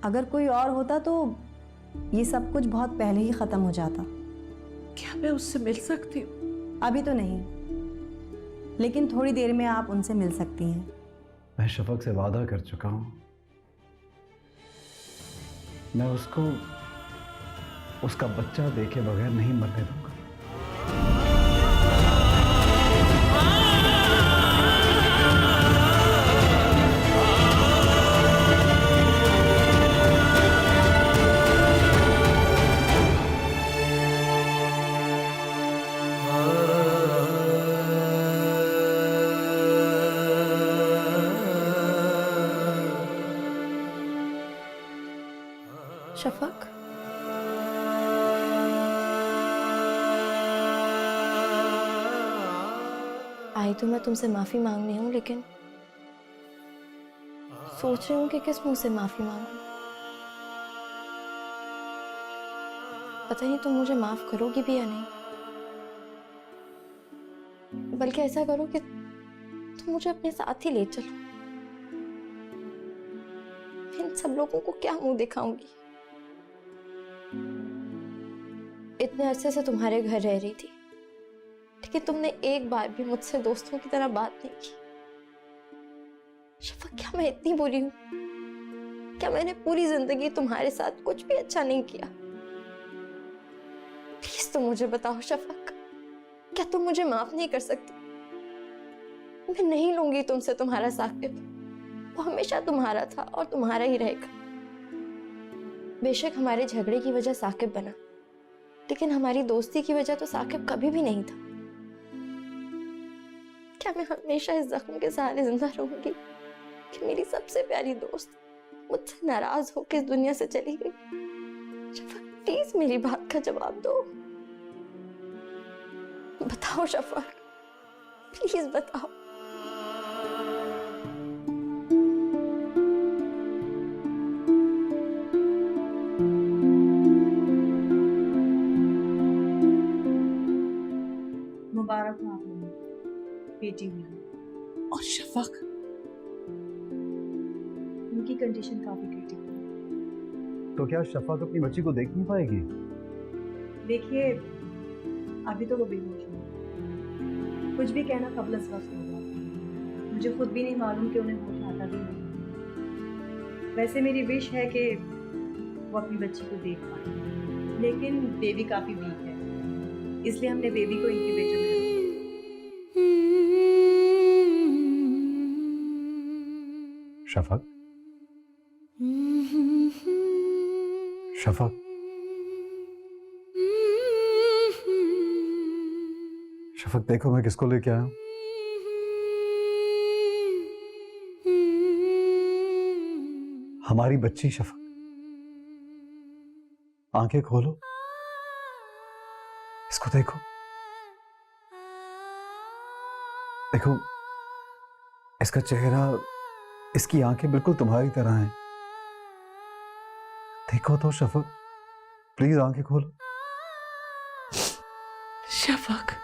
अगर कोई और होता तो ये सब कुछ बहुत पहले ही ख़त्म हो जाता। क्या मैं उससे मिल सकती हूँ? अभी तो नहीं, लेकिन थोड़ी देर में आप उनसे मिल सकती हैं। मैं शफक से वादा कर चुका हूँ, मैं उसको उसका बच्चा देखे बगैर नहीं मरने दूंगा। शफक, आई तो मैं तुमसे माफी मांगनी हूँ, लेकिन सोच रही हूँ कि किस मुंह से माफी मांगूं। पता नहीं तुम मुझे माफ करोगी भी या नहीं, बल्कि ऐसा करो कि तुम मुझे अपने साथ ही ले चलो। इन सब लोगों को क्या मुंह दिखाऊंगी? इतने अरसे से तुम्हारे घर रह रही थी, लेकिन तुमने एक बार भी मुझसे दोस्तों की तरह बात नहीं की। शफक, क्या मैं इतनी बुरी हूं? क्या मैंने पूरी जिंदगी तुम्हारे साथ कुछ भी अच्छा नहीं किया? प्लीज तुम मुझे बताओ शफक, क्या तुम मुझे माफ नहीं कर सकती? मैं नहीं लूंगी तुमसे तुम्हारा साकिब, वो हमेशा तुम्हारा था और तुम्हारा ही रहेगा। बेशक हमारे झगड़े की वजह साकिब बना, लेकिन हमारी दोस्ती की वजह तो साकिब कभी भी नहीं था। क्या मैं हमेशा इस जख्म के सहारे जिंदा रहूंगी कि मेरी सबसे प्यारी दोस्त मुझसे नाराज होकर इस दुनिया से चली गई? शफक, प्लीज मेरी बात का जवाब दो। बताओ शफक, प्लीज बताओ। मुबारक हो आप लोगों, बेटी हुई। और शफक, उनकी कंडीशन काफी क्रिटिकल है। तो क्या शफक अपनी बच्ची को देख नहीं पाएगी? देखिए, अभी तो वो बेहोश है। कुछ भी कहना कबल अज़ वक्त होगा। मुझे खुद भी नहीं मालूम कि उन्हें होश आता भी नहीं। वैसे मेरी विश है कि वो अपनी बच्ची को देख पाए, लेकिन बेबी काफी वीक है, इसलिए हमने बेबी को इंक्यूबेटर में रखा। शफक, शफक, शफक, देखो मैं किसको लेके आया हूं। हमारी बच्ची शफक, आंखें खोलो, इसको देखो, देखो इसका चेहरा, इसकी आंखें बिल्कुल तुम्हारी तरह हैं। देखो तो शफक, प्लीज आंखें खोलो। शफक,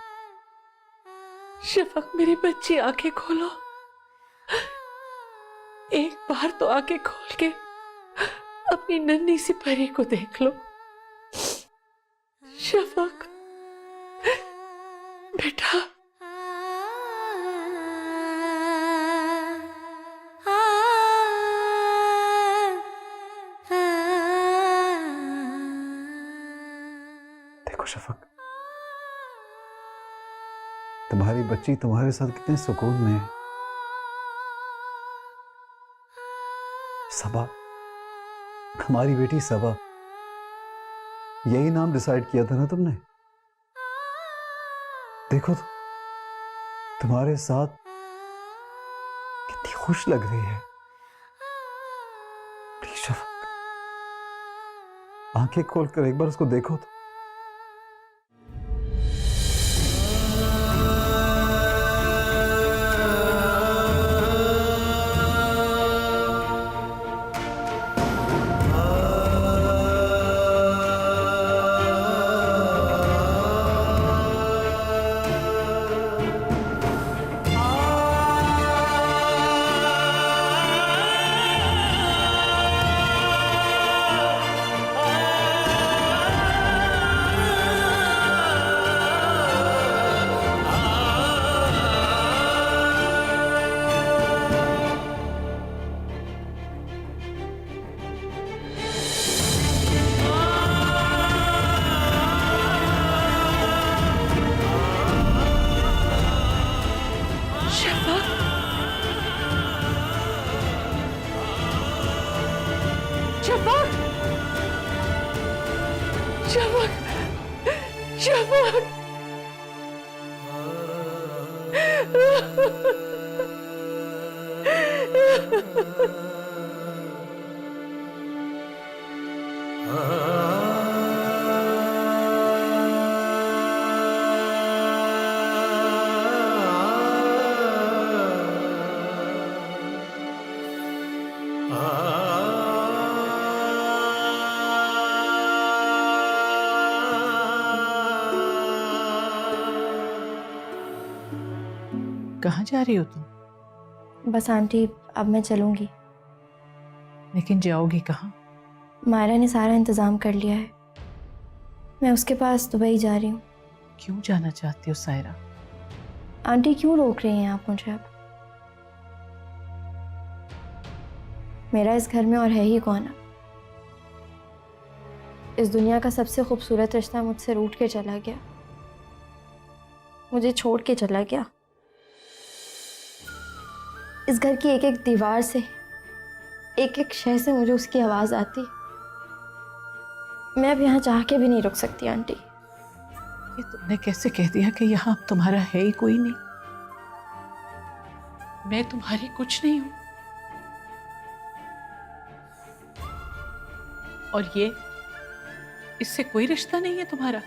शफक, मेरी बच्ची आंखें खोलो। एक बार तो आंखें खोल के अपनी नन्ही सी परी को देख लो। शफक, बेटा। देखो शफक, तुम्हारी बच्ची तुम्हारे साथ कितने सुकून में है। सबा, हमारी बेटी सबा, यही नाम डिसाइड किया था ना तुमने? देखो तो, तुम्हारे साथ कितनी खुश लग रही है। प्लीज शफक, आंखें खोलकर एक बार उसको देखो तो। शफक। कहाँ जा रही हो तुम? बस आंटी, अब मैं चलूंगी। लेकिन जाओगी कहाँ? मायरा ने सारा इंतजाम कर लिया है, मैं उसके पास दुबई जा रही हूँ। क्यों जाना चाहती हो सायरा? आंटी क्यों रोक रही हैं आप मुझे? अब मेरा इस घर में और है ही कौन? अब इस दुनिया का सबसे खूबसूरत रिश्ता मुझसे रूठ के चला गया, मुझे छोड़ के चला गया। इस घर की एक एक दीवार से, एक एक शय से मुझे उसकी आवाज आती। मैं अब यहाँ चाह के भी नहीं रुक सकती आंटी। ये तुमने कैसे कह दिया कि यहाँ अब तुम्हारा है ही कोई नहीं? मैं तुम्हारी कुछ नहीं हूं। और ये, इससे कोई रिश्ता नहीं है तुम्हारा?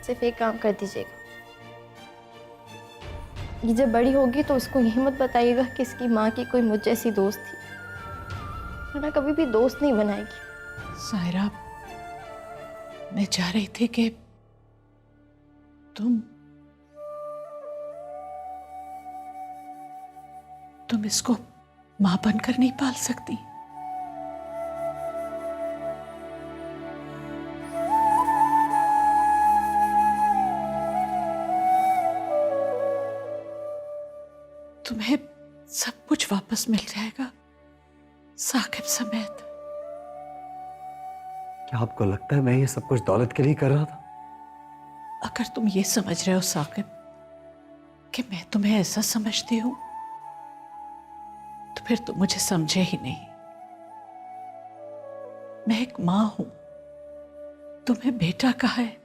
सिर्फ एक काम कर दीजिएगा, ये जब बड़ी होगी तो उसको यही मत बताइएगा कि इसकी माँ की कोई मुझ जैसी दोस्त थी, वरना कभी भी दोस्त नहीं बनाएगी। सायरा, मैं चाह रही थी कि तुम इसको मां बनकर नहीं पाल सकती? तुम्हें सब कुछ वापस मिल जाएगा, साकिब समेत। क्या आपको लगता है मैं ये सब कुछ दौलत के लिए कर रहा था? अगर तुम ये समझ रहे हो साकिब कि मैं तुम्हें ऐसा समझती हूं, तो फिर तुम मुझे समझे ही नहीं। मैं एक मां हूं, तुम्हें बेटा कहा है,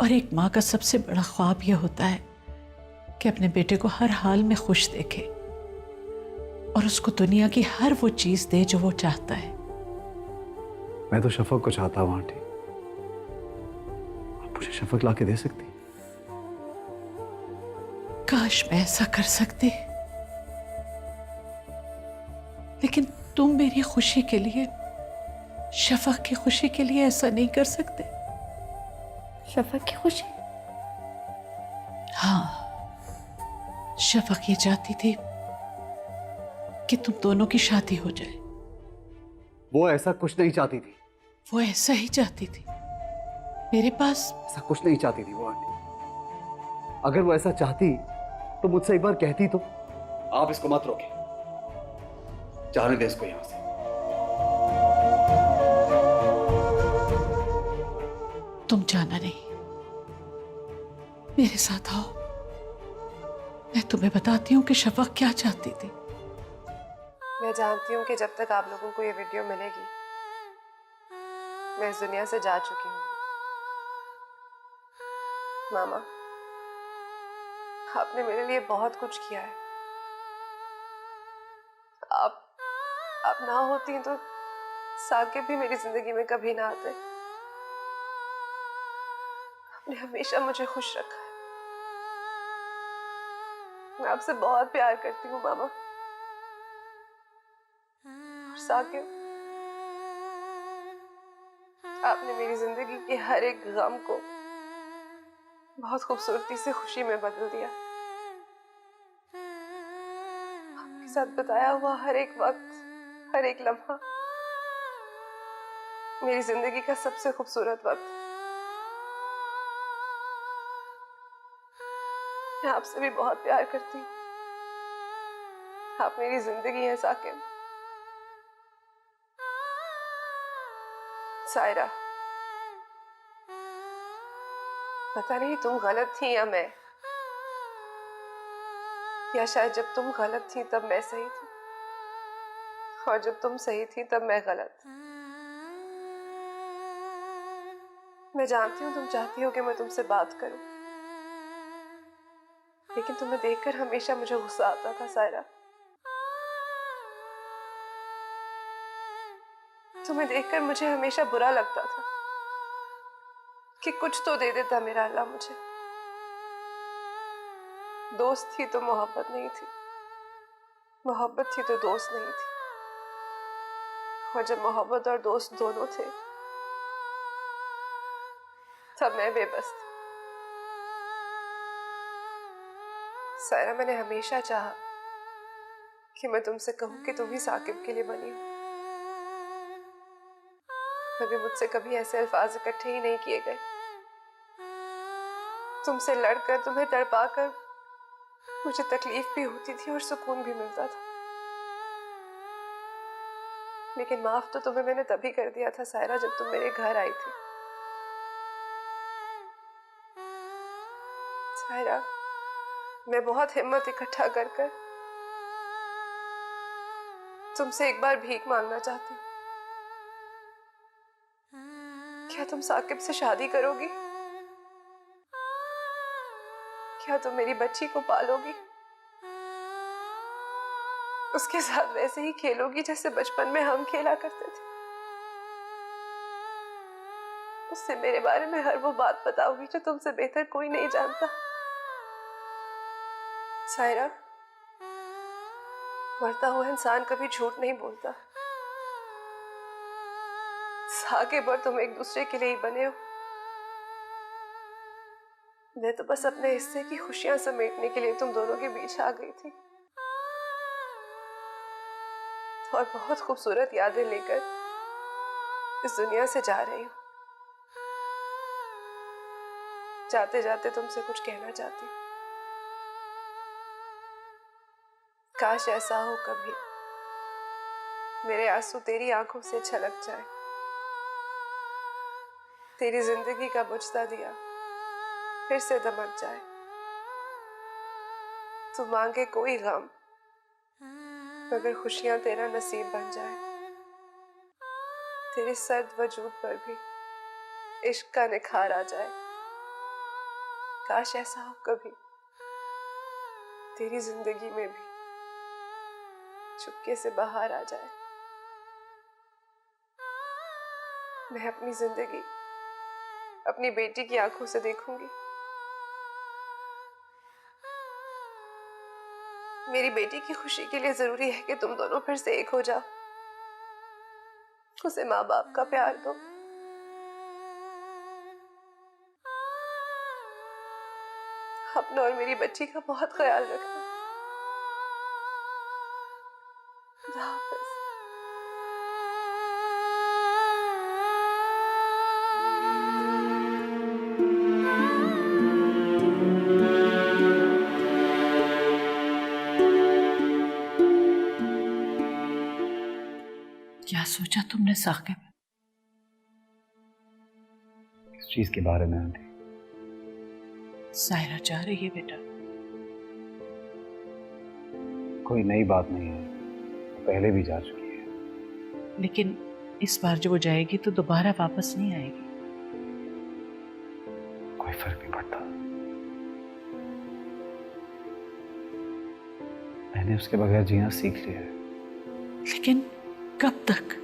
और एक मां का सबसे बड़ा ख्वाब यह होता है कि अपने बेटे को हर हाल में खुश देखे और उसको दुनिया की हर वो चीज दे जो वो चाहता है। मैं तो शफक को चाहता हूं आंटी। आप मुझे शफक ला के दे सकती? काश मैं ऐसा कर सकती, लेकिन तुम मेरी खुशी के लिए, शफक की खुशी के लिए ऐसा नहीं कर सकते। शफक की खुशी? हाँ, शफक ये चाहती थी कि तुम दोनों की शादी हो जाए। वो ऐसा कुछ नहीं चाहती थी। वो ऐसा ही चाहती थी। मेरे पास ऐसा कुछ नहीं चाहती थी वो आंटी। अगर वो ऐसा चाहती तो मुझसे एक बार कहती तो। आप इसको मत रोके, जाने दे इसको यहां से। तुम जाना नहीं, मेरे साथ आओ। मैं तुम्हें बताती हूँ कि शफक क्या चाहती थी। मैं जानती हूँ कि जब तक आप लोगों को ये वीडियो मिलेगी, मैं इस दुनिया से जा चुकी हूँ। मामा, आपने मेरे लिए बहुत कुछ किया है। आप ना होती तो साकिब भी मेरी जिंदगी में कभी ना आते। आपने हमेशा मुझे खुश रखा है। मैं आपसे बहुत प्यार करती हूँ मामा। और साकिब, आपने मेरी जिंदगी के हर एक गम को बहुत खूबसूरती से खुशी में बदल दिया। आपके साथ बिताया हुआ हर एक वक्त, हर एक लम्हा मेरी जिंदगी का सबसे खूबसूरत वक्त। मैं आपसे भी बहुत प्यार करती हूँ। आप मेरी जिंदगी हैं साकिब। सायरा, पता नहीं तुम गलत थी या मैं, या शायद जब तुम गलत थी तब मैं सही थी, और जब तुम सही थी तब मैं गलत। मैं जानती हूँ तुम चाहती हो कि मैं तुमसे बात करूं, लेकिन तुम्हें देखकर हमेशा मुझे गुस्सा आता था सायरा। तुम्हें देखकर मुझे हमेशा बुरा लगता था कि कुछ तो दे देता मेरा अल्लाह मुझे। दोस्त थी तो मोहब्बत नहीं थी, मोहब्बत थी तो दोस्त नहीं थी, और जब मोहब्बत और दोस्त दोनों थे तब मैं बेबस थी। सायरा, मैंने हमेशा चाहा कि मैं तुमसे कहूं कि तुम ही साकिब के लिए बनी हो, मगर मुझसे कभी ऐसे अल्फाज इकट्ठे ही नहीं किए गए। तुमसे लड़कर, तुम्हें तड़पाकर मुझे तकलीफ भी होती थी और सुकून भी मिलता था, लेकिन माफ तो तुम्हें मैंने तभी कर दिया था सायरा जब तुम मेरे घर आई थी। सायरा, मैं बहुत हिम्मत इकट्ठा कर कर तुमसे एक बार भीख मांगना चाहती हूँ। क्या तुम साकिब से शादी करोगी? क्या तुम मेरी बच्ची को पालोगी? उसके साथ वैसे ही खेलोगी जैसे बचपन में हम खेला करते थे? उससे मेरे बारे में हर वो बात बताओगी जो तुमसे बेहतर कोई नहीं जानता? सायरा, मरता हुआ इंसान कभी झूठ नहीं बोलता। साकिब और तुम एक दूसरे के लिए ही बने हो। मैं तो बस अपने हिस्से की खुशियां समेटने के लिए तुम दोनों के बीच आ गई थी, और बहुत खूबसूरत यादें लेकर इस दुनिया से जा रही हूं। जाते जाते तुमसे कुछ कहना चाहती हूँ। काश ऐसा हो कभी मेरे आंसू तेरी आंखों से छलक जाए, तेरी जिंदगी का बुझता दिया फिर से दमक जाए। तू मांगे कोई गम मगर खुशियां तेरा नसीब बन जाए। तेरे सर्द वजूद पर भी इश्क का निखार आ जाए। काश ऐसा हो कभी तेरी जिंदगी में भी चुपके से बाहर आ जाए। मैं अपनी जिंदगी अपनी बेटी की आंखों से देखूंगी। मेरी बेटी की खुशी के लिए जरूरी है कि तुम दोनों फिर से एक हो जाओ। उसे माँ बाप का प्यार दो। अपना और मेरी बच्ची का बहुत ख्याल रखना। खुदा हाफिज। क्या सोचा तुमने साकिब? इस चीज के बारे में आंटी? सायरा जा रही है बेटा। कोई नई बात नहीं है, पहले भी जा चुकी है। लेकिन इस बार जो वो जाएगी तो दोबारा वापस नहीं आएगी। कोई फर्क नहीं पड़ता, मैंने उसके बगैर जीना सीख लिया है। लेकिन कब तक?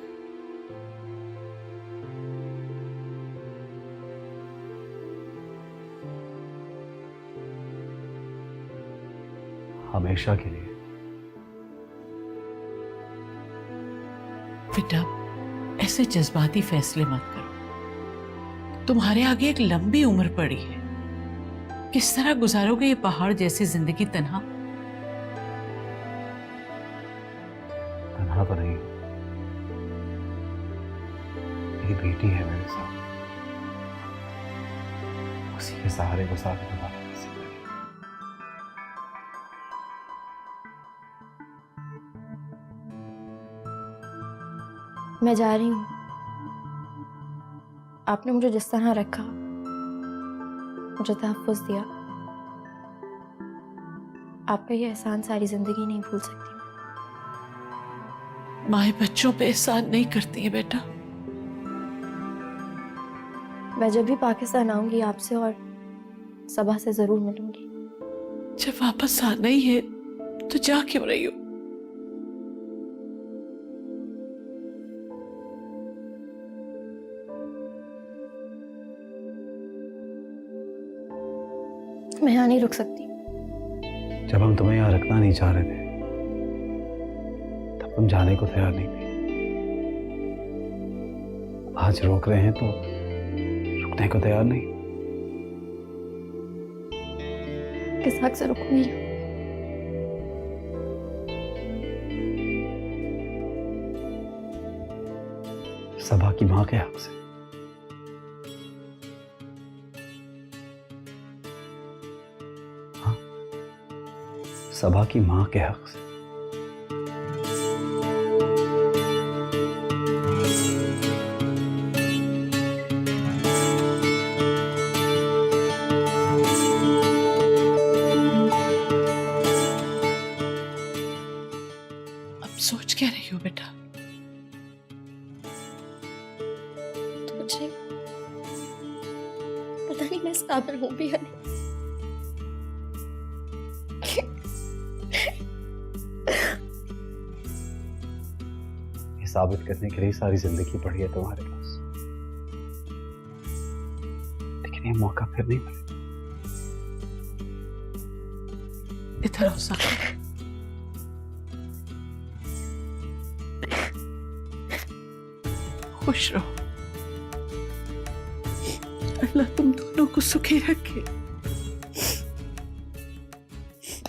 हमेशा के लिए। बेटा, ऐसे जज्बाती फैसले मत करो। तुम्हारे आगे एक लंबी उम्र पड़ी है। किस तरह गुजारोगे ये पहाड़ जैसी जिंदगी तन्हा? तन्हा तो नहीं, मेरी बेटी है मेरे साथ, उसी के सहारे को साथ में बात। मैं जा रही हूँ। आपने मुझे जिस तरह रखा, मुझे तहफ़्फ़ुज़ दिया, आपका ये एहसान सारी जिंदगी नहीं भूल सकती। माए बच्चों पे एहसान नहीं करती है बेटा। मैं जब भी पाकिस्तान आऊंगी आपसे और सबा से जरूर मिलूंगी। जब वापस आना ही है तो जा क्यों रही हो? मैं यहाँ नहीं रुक सकती। जब हम तुम्हें यहाँ रखना नहीं चाह रहे थे तब तुम जाने को तैयार नहीं थी। आज रोक रहे हैं तो रुकने को तैयार नहीं। किस हक से रुकूंगी? सबा की माँ के हक से। हाँ, सबा की माँ के हक से। सोच क्या रही हो बेटा? मुझे पता नहीं मैं इस काबिल हूं भी या नहीं। ये साबित करने के लिए सारी जिंदगी पड़ी है तुम्हारे पास, लेकिन ये मौका फिर नहीं मिलेगा। इधर हो सकता। खुश रहो, अल्लाह तुम दोनों को सुखी रखे।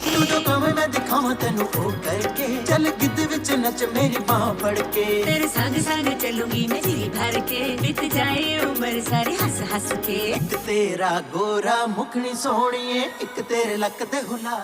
तू जो कम मैं दिखावा तेनू ओ करके चल गिद्ध विच नच मेरी बाह फड़ के तेरे संग संग चलूंगी मैं जी भर के बीत जाए उम्र सारी हंस हंस के। एक तेरा गोरा मुखनी सोहणीए एक तेरे लक ते हुला